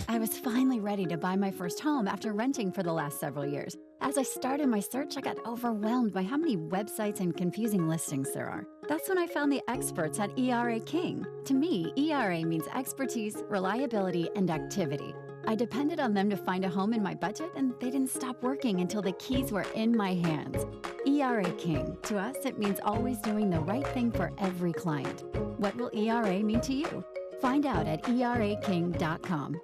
S9: I was finally ready to buy my first home after renting for the last several years. As I started my search, I got overwhelmed by how many websites and confusing listings there are. That's when I found the experts at ERA King. To me, ERA means expertise, reliability, and activity. I depended on them to find a home in my budget, and they didn't stop working until the keys were in my hands. ERA King. To us, it means always doing the right thing for every client. What will ERA mean to you? Find out at eraking.com.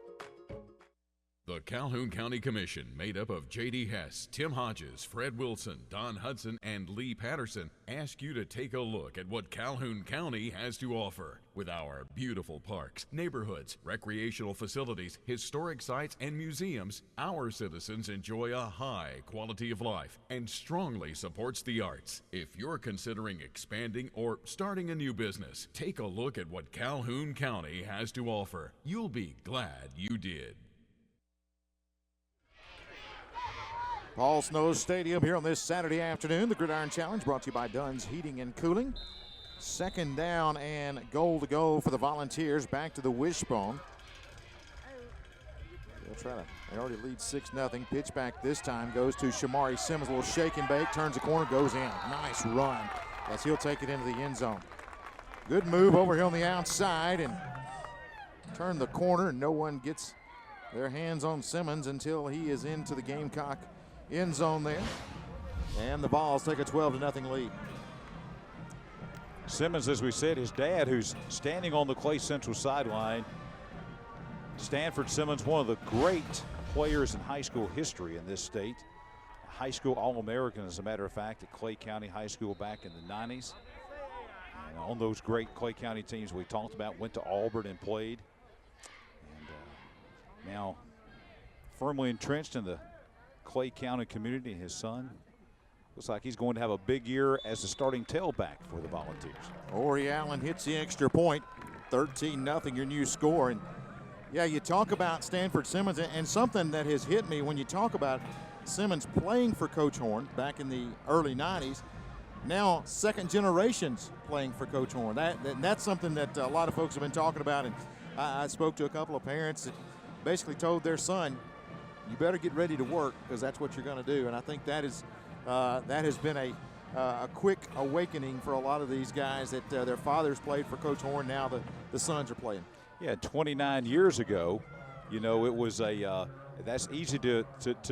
S3: The Calhoun County Commission, made up of J.D. Hess, Tim Hodges, Fred Wilson, Don Hudson, and Lee Patterson, ask you to take a look at what Calhoun County has to offer. With our beautiful parks, neighborhoods, recreational facilities, historic sites, and museums, our citizens enjoy a high quality of life and strongly supports the arts. If you're considering expanding or starting a new business, take a look at what Calhoun County has to offer. You'll be glad you did.
S1: Paul Snow Stadium here on this Saturday afternoon. The Gridiron Challenge brought to you by Dunn's Heating and Cooling. Second down and goal to go for the Volunteers. Back to the wishbone. They'll try to, they already lead 6-0. Pitch back this time goes to Shamari Simmons. A little shake and bake, turns the corner, goes in. Nice run as he'll take it into the end zone. Good move over here on the outside and turn the corner, and no one gets their hands on Simmons until he is into the Gamecock end zone there. And the Vols take a 12-0 lead.
S2: Simmons, as we said, his dad, who's standing on the Clay Central sideline. Stanford Simmons, one of the great players in high school history in this state. A high school All-American, as a matter of fact, at Clay County High School back in the 90s. And on those great Clay County teams we talked about, went to Auburn and played. And now firmly entrenched in the Clay County community. His son looks like he's going to have a big year as a starting tailback for the Volunteers.
S1: Ori Allen hits the extra point. 13-0 your new score. And yeah, you talk about Stanford Simmons, and something that has hit me when you talk about Simmons playing for Coach Horn back in the early 90s. Now second generations playing for Coach Horn. That's something that a lot of folks have been talking about. And I spoke to a couple of parents that basically told their son, you better get ready to work because that's what you're going to do. And I think that has been a quick awakening for a lot of these guys that their fathers played for Coach Horn. Now the sons are playing.
S2: Yeah, 29 years ago, you know, it was that's easy to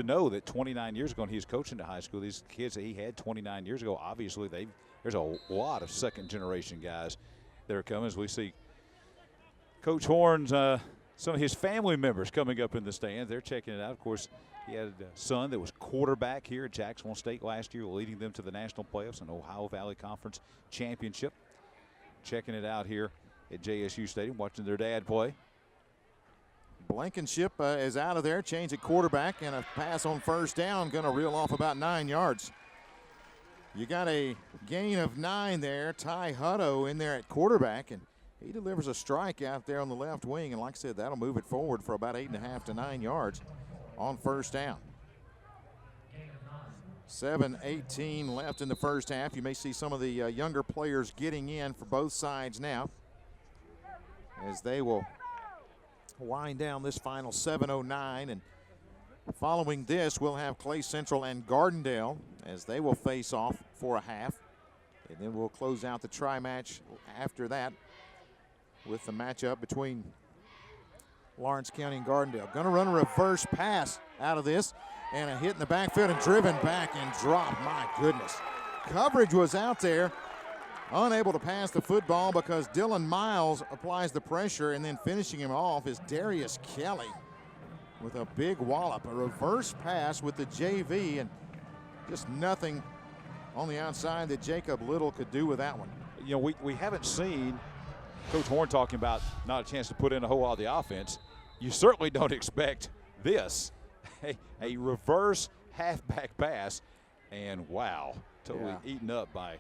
S2: know that 29 years ago when he was coaching to high school, these kids that he had 29 years ago, obviously there's a lot of second generation guys that are coming, as we see Coach Horn's some of his family members coming up in the stands. They're checking it out. Of course, he had a son that was quarterback here at Jacksonville State last year, leading them to the national playoffs and Ohio Valley Conference Championship. Checking it out here at JSU Stadium, watching their dad play.
S1: Blankenship is out of there, change at quarterback, and a pass on first down, going to reel off about 9 yards. You got a gain of 9 there. Ty Hutto in there at quarterback, and he delivers a strike out there on the left wing, and like I said, that'll move it forward for about 8.5 to 9 yards on first down. 7:18 left in the first half. You may see some of the younger players getting in for both sides now as they will wind down this final 7:09. And following this, we'll have Clay Central and Gardendale as they will face off for a half. And then we'll close out the tri-match after that with the matchup between Lawrence County and Gardendale. Going to run a reverse pass out of this, and a hit in the backfield and driven back and dropped. My goodness. Coverage was out there, unable to pass the football because Dylan Miles applies the pressure, and then finishing him off is Darius Kelly with a big wallop, a reverse pass with the JV, and just nothing on the outside that Jacob Little could do with that one.
S2: You know, we haven't seen Coach Horn talking about not a chance to put in a whole lot of the offense. You certainly don't expect this. A reverse halfback pass, and wow, totally eaten up by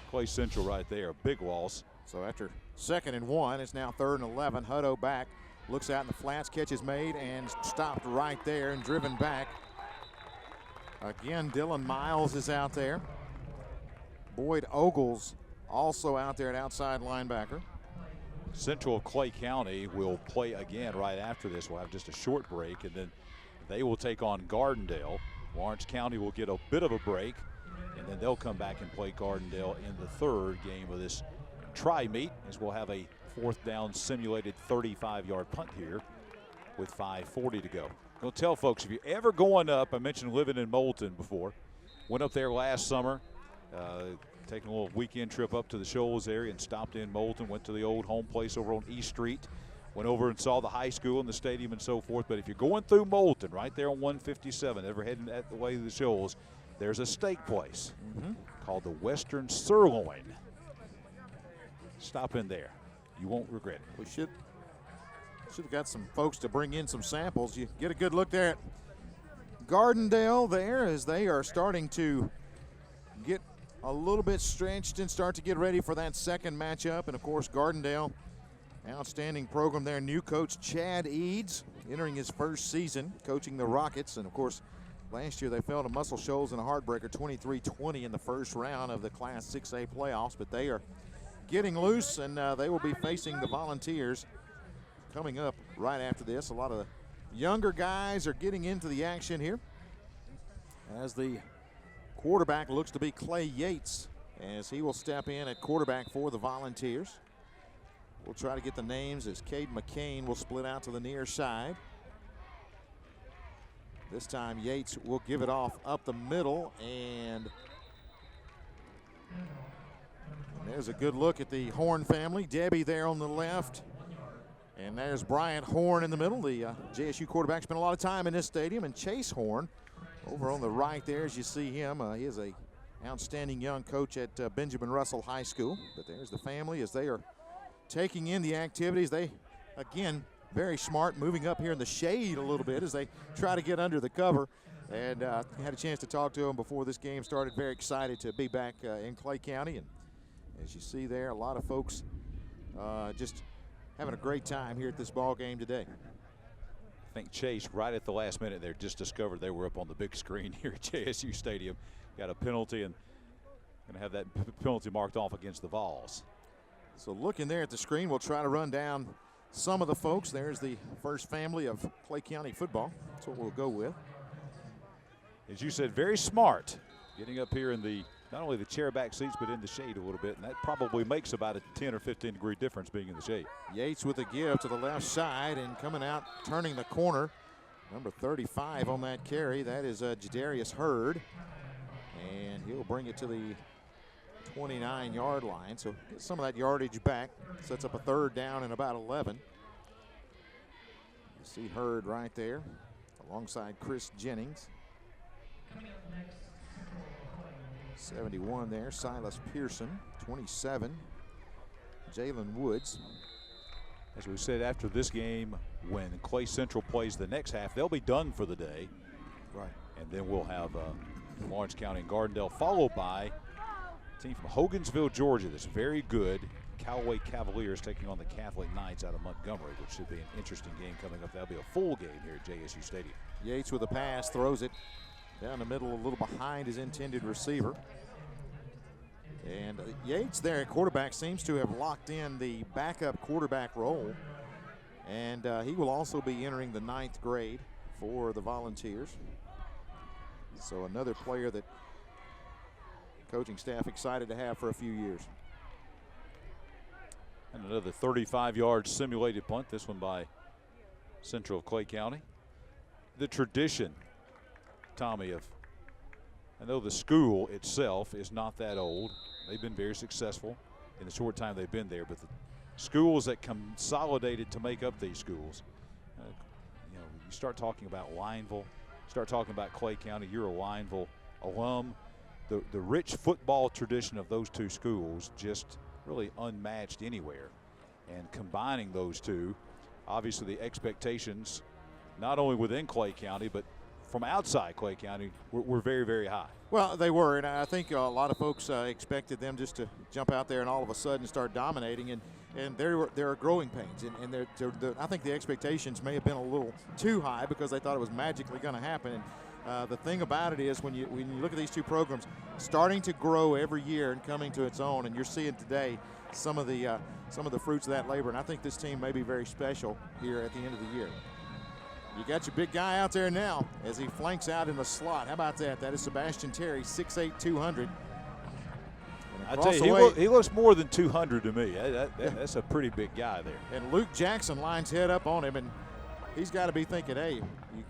S2: Clay Central right there. Big loss.
S1: So after 2nd and 1, it's now 3rd and 11. Hutto back, looks out in the flats, catch is made and stopped right there and driven back. Again, Dylan Miles is out there. Boyd Ogles also out there at outside linebacker.
S2: Central of Clay County will play again right after this. We'll have just a short break, and then they will take on Gardendale. Lawrence County will get a bit of a break, and then they'll come back and play Gardendale in the 3rd game of this tri-meet, as we'll have a 4th down simulated 35-yard punt here with 5:40 to go. I'll tell folks, if you're ever going up, I mentioned living in Moulton before, went up there last summer, taking a little weekend trip up to the Shoals area and stopped in Moulton, went to the old home place over on East Street, went over and saw the high school and the stadium and so forth. But if you're going through Moulton, right there on 157, ever heading that the way to the Shoals, there's a steak place called the Western Sirloin. Stop in there. You won't regret it.
S1: We should have got some folks to bring in some samples. You get a good look there at Gardendale there as they are starting to get a little bit stretched and start to get ready for that 2nd matchup. And of course, Gardendale, outstanding program there. New coach Chad Eads entering his 1st season coaching the Rockets. And of course, last year they fell to Muscle Shoals in a heartbreaker 23-20 in the 1st round of the Class 6A playoffs. But they are getting loose, and they will be facing the Volunteers coming up right after this. A lot of the younger guys are getting into the action here as the quarterback looks to be Clay Yates, as he will step in at quarterback for the Volunteers. We'll try to get the names as Cade McCain will split out to the near side. This time Yates will give it off up the middle, and there's a good look at the Horn family. Debbie there on the left, and there's Bryant Horn in the middle. The JSU quarterback spent a lot of time in this stadium, and Chase Horn over on the right there, as you see him. He is a outstanding young coach at Benjamin Russell High School. But there's the family as they are taking in the activities. They, again, very smart, moving up here in the shade a little bit as they try to get under the cover. And had a chance to talk to them before this game started. Very excited to be back in Clay County. And as you see there, a lot of folks just having a great time here at this ball game today.
S2: I think Chase, right at the last minute there, just discovered they were up on the big screen here at JSU Stadium. Got a penalty and going to have that penalty marked off against the Vols.
S1: So looking there at the screen, we'll try to run down some of the folks. There's the first family of Clay County football. That's what we'll go with.
S2: As you said, very smart, getting up here in the not only the chair back seats, but in the shade a little bit, and that probably makes about a 10 or 15 degree difference being in the shade.
S1: Yates with a give to the left side and coming out, turning the corner. Number 35 on that carry, that is Jadarius Hurd, and he'll bring it to the 29-yard line. So get some of that yardage back. Sets up a 3rd down and about 11. You see Hurd right there alongside Chris Jennings. 71 there, Silas Pearson. 27, Jalen Woods.
S2: As we said, after this game, when Clay Central plays the next half, they'll be done for the day.
S1: Right.
S2: And then we'll have Lawrence County and Gardendale, followed by a team from Hogansville, Georgia, that's very good. Callaway Cavaliers taking on the Catholic Knights out of Montgomery, which should be an interesting game coming up. That'll be a full game here at JSU Stadium.
S1: Yates with a pass, throws it down the middle, a little behind his intended receiver. And Yates there at quarterback seems to have locked in the backup quarterback role. And he will also be entering the 9th grade for the Volunteers. So another player that coaching staff excited to have for a few years.
S2: And another 35-yard simulated punt, this one by Central of Clay County. The tradition, Tommy, of I know the school itself is not that old. They've been very successful in the short time they've been there, but the schools that consolidated to make up these schools, you know, you start talking about Lineville, start talking about Clay County, you're a Lineville alum. The rich football tradition of those two schools just really unmatched anywhere. And combining those two, obviously the expectations, not only within Clay County, but from outside Clay County, were very, very high.
S1: Well, they were, and I think a lot of folks expected them just to jump out there and all of a sudden start dominating, and there are growing pains, and I think the expectations may have been a little too high because they thought it was magically going to happen. And the thing about it is when you look at these two programs starting to grow every year and coming to its own, and you're seeing today some of the fruits of that labor, and I think this team may be very special here at the end of the year. You got your big guy out there now as he flanks out in the slot. How about that? That is Sebastian Terry, 6'8", 200.
S2: I tell you, he looks more than 200 to me. That's a pretty big guy there.
S1: And Luke Jackson lines head up on him, and he's got to be thinking, hey,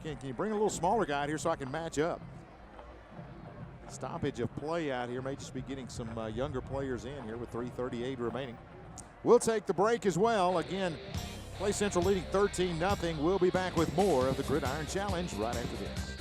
S1: can you bring a little smaller guy out here so I can match up? Stoppage of play out here may just be getting some younger players in here with 3:38 remaining. We'll take the break as well. Again, Clay Central leading 13-0. We'll be back with more of the Gridiron Challenge right after this.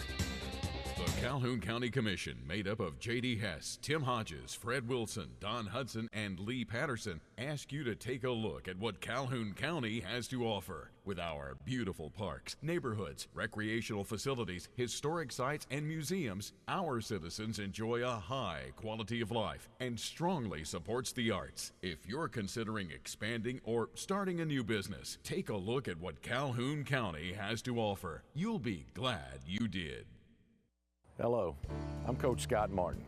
S3: The Calhoun County Commission, made up of J.D. Hess, Tim Hodges, Fred Wilson, Don Hudson, and Lee Patterson, ask you to take a look at what Calhoun County has to offer. With our beautiful parks, neighborhoods, recreational facilities, historic sites, and museums, our citizens enjoy a high quality of life and strongly supports the arts. If you're considering expanding or starting a new business, take a look at what Calhoun County has to offer. You'll be glad you did.
S11: Hello, I'm Coach Scott Martin.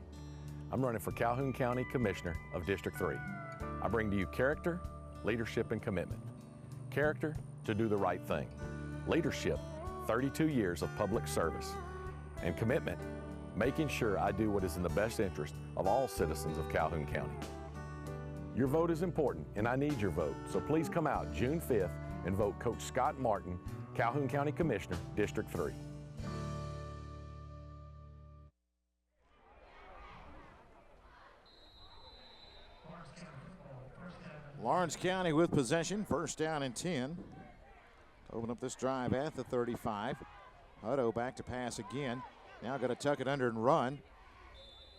S11: I'm running for Calhoun County Commissioner of District 3. I bring to you character, leadership, and commitment. Character, to do the right thing. Leadership, 32 years of public service. And commitment, making sure I do what is in the best interest of all citizens of Calhoun County. Your vote is important, and I need your vote, so please come out June 5th and vote Coach Scott Martin, Calhoun County Commissioner, District 3.
S1: Lawrence County with possession, first down and 10. Open up this drive at the 35. Hutto back to pass again. Now got to tuck it under and run.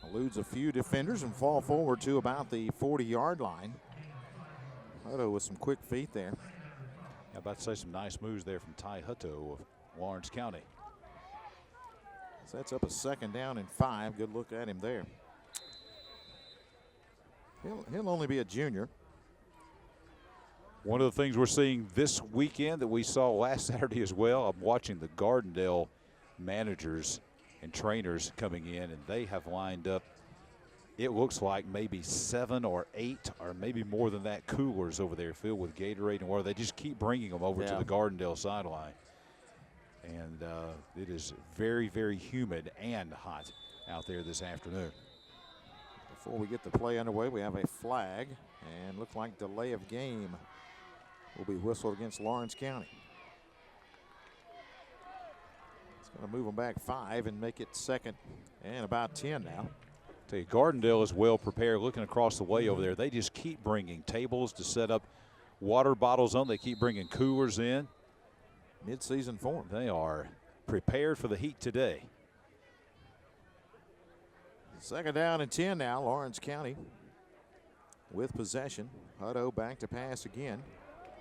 S1: Eludes a few defenders and fall forward to about the 40-yard line. Hutto with some quick feet there.
S2: I'm about to say some nice moves there from Ty Hutto of Lawrence County.
S1: Sets up a second down and 5. Good look at him there. He'll only be a junior.
S2: One of the things we're seeing this weekend that we saw last Saturday as well, I'm watching the Gardendale managers and trainers coming in, and they have lined up, it looks like maybe 7 or 8 or maybe more than that coolers over there filled with Gatorade and water. They just keep bringing them over to the Gardendale sideline. And it is very, very humid and hot out there this afternoon.
S1: Before we get the play underway, we have a flag, and looks like delay of game will be whistled against Lawrence County. It's going to move them back 5 and make it second and about 10 now.
S2: Tell you, Gardendale is well prepared. Looking across the way over there, they just keep bringing tables to set up water bottles on. They keep bringing coolers in.
S1: Mid-season form.
S2: They are prepared for the heat today.
S1: Second down and 10 now, Lawrence County with possession. Hutto back to pass again.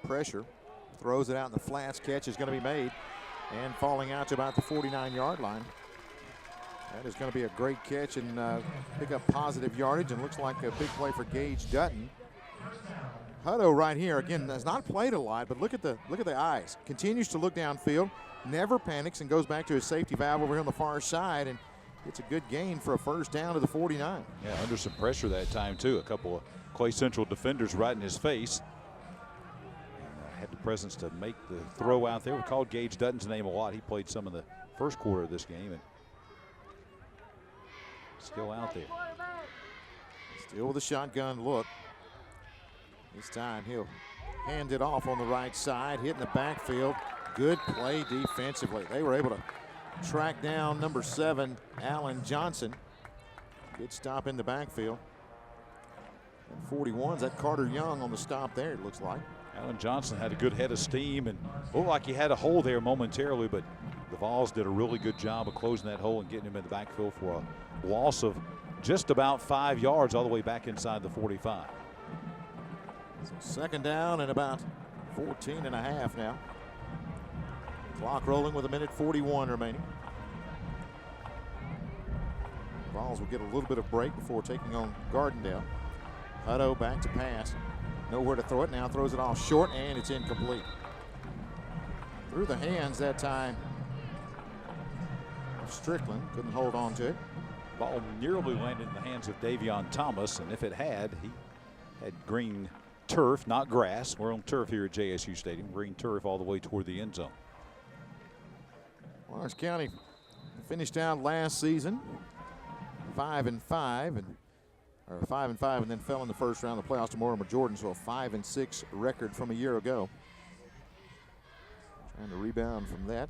S1: Pressure, throws it out in the flats. Catch is going to be made and falling out to about the 49-yard line. That is going to be a great catch and pick up positive yardage, and looks like a big play for Gage Dutton. Hutto right here again has not played a lot, but look at the eyes. Continues to look downfield, never panics, and goes back to his safety valve over here on the far side, and it's a good gain for a first down to the 49.
S2: Yeah, under some pressure that time too. A couple of Clay Central defenders right in his face. And had the presence to make the throw out there. We called Gage Dutton's name a lot. He played some of the first quarter of this game, and still out there.
S1: Still with a shotgun look. This time he'll hand it off on the right side, hitting the backfield. Good play defensively. They were able to track down number 7, Alan Johnson. Good stop in the backfield. And 41's that Carter Young on the stop there, it looks like.
S2: Alan Johnson had a good head of steam and looked like he had a hole there momentarily, but the Vols did a really good job of closing that hole and getting him in the backfield for a loss of just about 5 yards all the way back inside the 45.
S1: So second down and about 14 and a half now. Clock rolling with 1:41 remaining. Vols will get a little bit of break before taking on Gardendale. Hutto back to pass. Nowhere to throw it. Now throws it off short, and it's incomplete. Through the hands that time. Strickland couldn't hold on to it.
S2: Ball nearly landed in the hands of Davion Thomas, and if it had, he had green turf, not grass. We're on turf here at JSU Stadium. Green turf all the way toward the end zone.
S1: Lawrence County finished out last season 5-5 and then fell in the first round of the playoffs to Mortimer Jordan, so a 5-6 record from a year ago. Trying to rebound from that,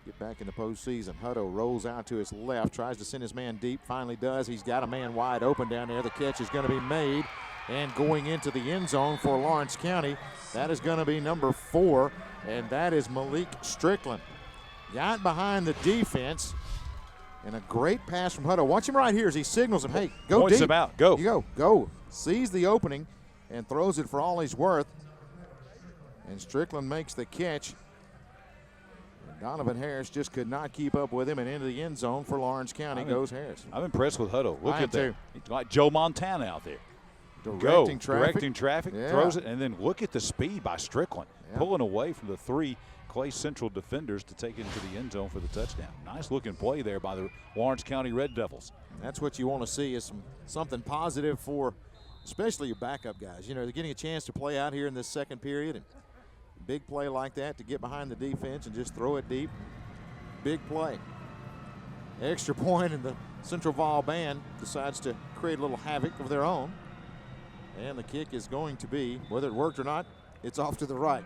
S1: get back in the postseason. Hutto rolls out to his left, tries to send his man deep, finally does. He's got a man wide open down there. The catch is going to be made, and going into the end zone for Lawrence County, that is going to be number 4, and that is Malik Strickland. Got behind the defense. And a great pass from Hutto. Watch him right here as he signals him, hey, go
S2: Points
S1: deep.
S2: him out. Go.
S1: You go. Sees the opening and throws it for all he's worth. And Strickland makes the catch. And Donovan Harris just could not keep up with him, and into the end zone for Lawrence County goes Harris.
S2: I'm impressed with Hutto. Look at that.
S1: Too.
S2: He's like Joe Montana out there.
S1: Directing
S2: traffic,
S1: yeah.
S2: Throws it, and then look at the speed by Strickland.
S1: Yeah.
S2: Pulling away from the 3 Clay Central defenders to take it into the end zone for the touchdown. Nice looking play there by the Lawrence County Red Devils.
S1: That's what you want to see, is something positive for especially your backup guys. You know, they're getting a chance to play out here in this second period, and big play like that to get behind the defense and just throw it deep. Big play. Extra point, and the Central Vol band decides to create a little havoc of their own. And the kick is going to be, whether it worked or not, it's off to the right.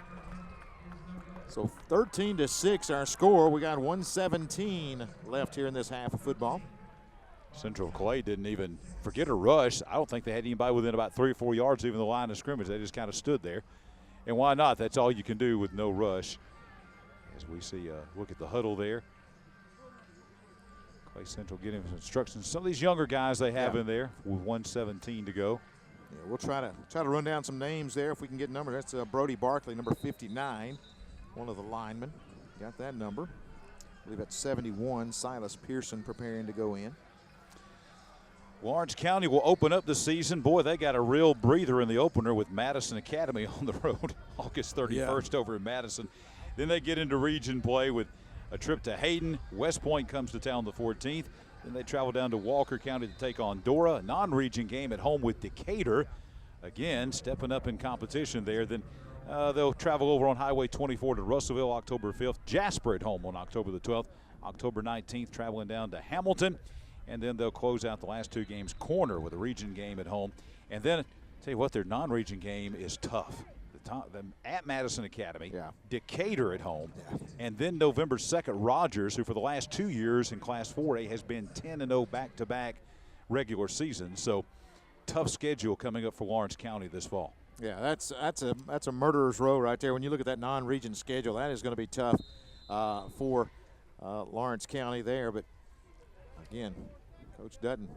S1: So 13-6 our score. We got 1:17 left here in this half of football.
S2: Central Clay didn't even forget a rush. I don't think they had anybody within about 3 or 4 yards even the line of scrimmage. They just kind of stood there. And why not? That's all you can do with no rush. As we see, look at the huddle there. Clay Central getting some instructions. Some of these younger guys they have in there with 1:17 to go.
S1: Yeah, we'll try to run down some names there if we can get numbers. That's Brody Barkley, number 59, one of the linemen. Got that number. I believe that's 71. Silas Pearson preparing to go in.
S2: Lawrence County will open up the season. Boy, they got a real breather in the opener with Madison Academy on the road August 31st over in Madison. Then they get into region play with a trip to Hayden. West Point comes to town the 14th. Then they travel down to Walker County to take on Dora, a non-region game at home with Decatur. Again, stepping up in competition there. Then they'll travel over on Highway 24 to Russellville October 5th. Jasper at home on October the 12th. October 19th traveling down to Hamilton. And then they'll close out the last 2 games Corner with a region game at home. And then, tell you what, their non-region game is tough. At Madison Academy, Decatur at home, and then November 2nd, Rogers, who for the last 2 years in Class 4A has been 10-0 back-to-back regular seasons. So tough schedule coming up for Lawrence County this fall.
S1: Yeah, that's a murderer's row right there. When you look at that non-region schedule, that is going to be tough for Lawrence County there. But again, Coach Dutton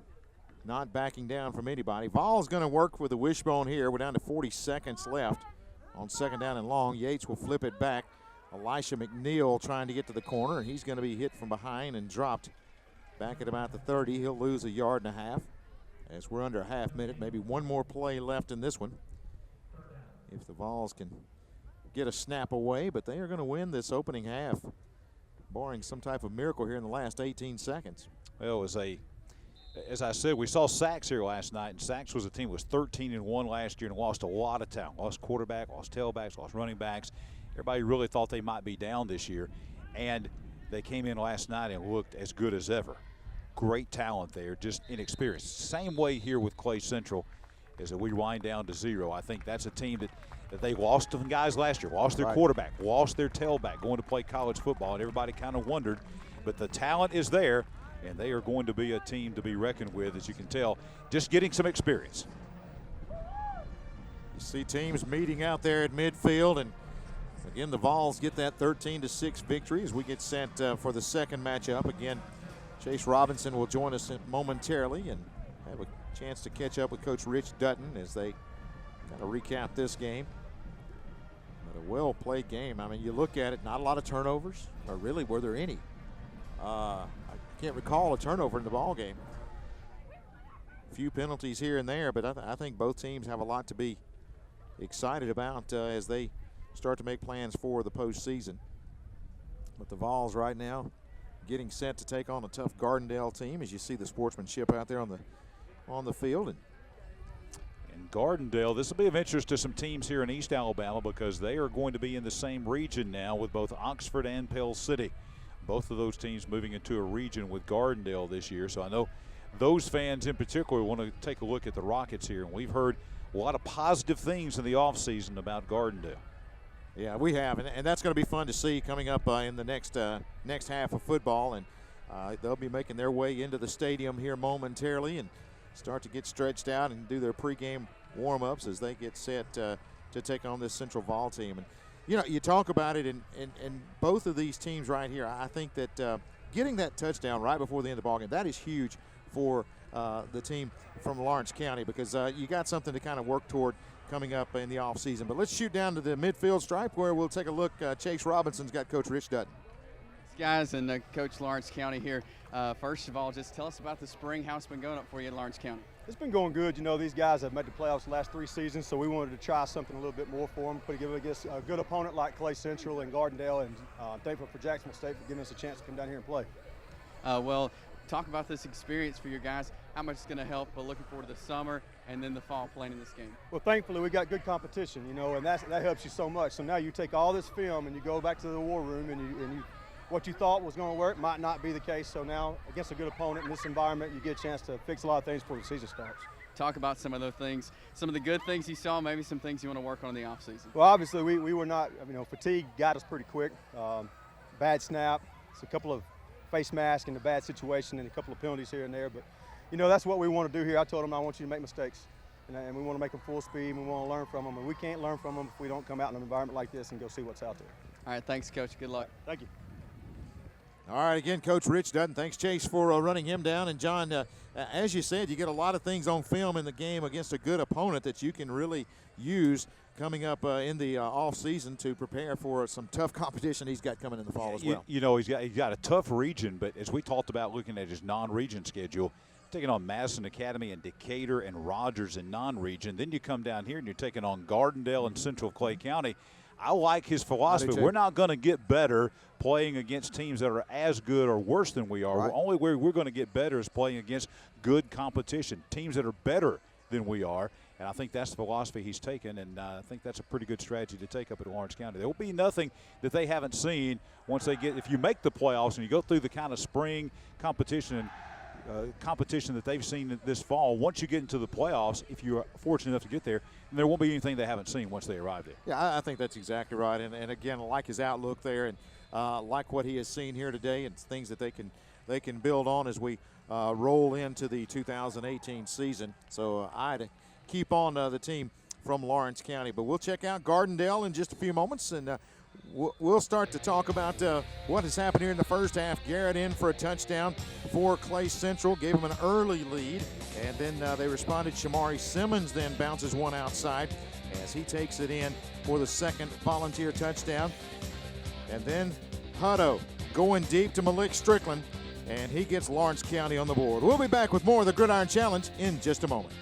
S1: not backing down from anybody. Vols going to work with the wishbone here. We're down to 40 seconds left on second down and long. Yates will flip it back. Elisha McNeil trying to get to the corner. He's going to be hit from behind and dropped back at about the 30. He'll lose 1.5 yards as we're under a half minute. Maybe one more play left in this one if the Vols can get a snap away, but they are going to win this opening half, barring some type of miracle here in the last 18 seconds.
S2: Well, as I said, we saw Sachs here last night, and Sachs was a team that was 13-1 last year and lost a lot of talent. Lost quarterback, lost tailbacks, lost running backs. Everybody really thought they might be down this year, and they came in last night and looked as good as ever. Great talent there, just inexperienced. Same way here with Clay Central as we wind down to 0. I think that's a team that they lost some guys last year, lost their quarterback, lost their tailback going to play college football, and everybody kind of wondered. But the talent is there, and they are going to be a team to be reckoned with, as you can tell, just getting some experience.
S1: You see teams meeting out there at midfield, and again, the Vols get that 13-6 victory as we get set for the second matchup. Again, Chase Robinson will join us momentarily and have a chance to catch up with Coach Rich Dutton as they kind of recap this game. But a well-played game. I mean, you look at it, not a lot of turnovers, or really were there any? I can't recall a turnover in the ball game. A few penalties here and there, but I think both teams have a lot to be excited about as they start to make plans for the postseason. But the Vols right now getting set to take on a tough Gardendale team, as you see the sportsmanship out there on the field.
S2: And Gardendale, this will be of interest to some teams here in East Alabama because they are going to be in the same region now with both Oxford and Pell City. Both of those teams moving into a region with Gardendale this year. So I know those fans in particular want to take a look at the Rockets here. And we've heard a lot of positive things in the offseason about Gardendale.
S1: Yeah, we have, and that's going to be fun to see coming up in the next half of football. And they'll be making their way into the stadium here momentarily and start to get stretched out and do their pregame warm-ups as they get set to take on this Central Vol team. And you know, you talk about it, and both of these teams right here, I think that getting that touchdown right before the end of the ballgame, that is huge for the team from Lawrence County because you got something to kind of work toward coming up in the offseason. But let's shoot down to the midfield stripe where we'll take a look. Chase Robinson's got Coach Rich Dutton.
S10: Guys, and Coach Lawrence County here. First of all, just tell us about the spring. How's it been going up for you in Lawrence County?
S12: It's been going good. You know, these guys have made the playoffs the last 3 seasons, so we wanted to try something a little bit more for them. Put against a good opponent like Clay Central and Gardendale, and thankful for Jacksonville State for giving us a chance to come down here and play.
S10: Well, talk about this experience for your guys. How much it's going to help looking forward to the summer and then the fall playing in this game?
S12: Well, thankfully, we got good competition, you know, and that helps you so much. So now you take all this film and you go back to the war room and you what you thought was going to work might not be the case. So now, against a good opponent in this environment, you get a chance to fix a lot of things before the season starts.
S10: Talk about some of those things, some of the good things you saw, maybe some things you want to work on in the offseason.
S12: Well, obviously, we were not, you know, fatigue got us pretty quick. Bad snap, it's a couple of face masks in a bad situation and a couple of penalties here and there. But, you know, that's what we want to do here. I told them I want you to make mistakes. And we want to make them full speed, and we want to learn from them. And we can't learn from them if we don't come out in an environment like this and go see what's out there.
S10: All right, thanks, Coach. Good luck.
S12: Thank you.
S1: All right, again, Coach Rich Dutton. Thanks, Chase, for running him down. And, John, as you said, you get a lot of things on film in the game against a good opponent that you can really use coming up in the offseason to prepare for some tough competition he's got coming in the fall as well.
S2: You know, he's got a tough region, but as we talked about looking at his non-region schedule, taking on Madison Academy and Decatur and Rogers in non-region. Then you come down here and you're taking on Gardendale and Central Clay County. I like his philosophy. We're not going to get better playing against teams that are as good or worse than we are. Right. Only way we're going to get better is playing against good competition, teams that are better than we are. And I think that's the philosophy he's taken, and I think that's a pretty good strategy to take up at Lawrence County. There will be nothing that they haven't seen once they get – if you make the playoffs and you go through the kind of spring competition that they've seen this fall, once you get into the playoffs, if you're fortunate enough to get there, there won't be anything they haven't seen once they arrive there.
S1: Yeah, I think that's exactly right. And again, I like his outlook there, and like what he has seen here today, and things that they can build on as we roll into the 2018 season. So I'd keep on the team from Lawrence County. But we'll check out Gardendale in just a few moments, and we'll start to talk about what has happened here in the first half. Garrett in for a touchdown for Clay Central, gave him an early lead, and then they responded. Shamari Simmons then bounces one outside as he takes it in for the second volunteer touchdown. And then Hutto going deep to Malik Strickland, and he gets Lawrence County on the board. We'll be back with more of the Gridiron Challenge in just a moment.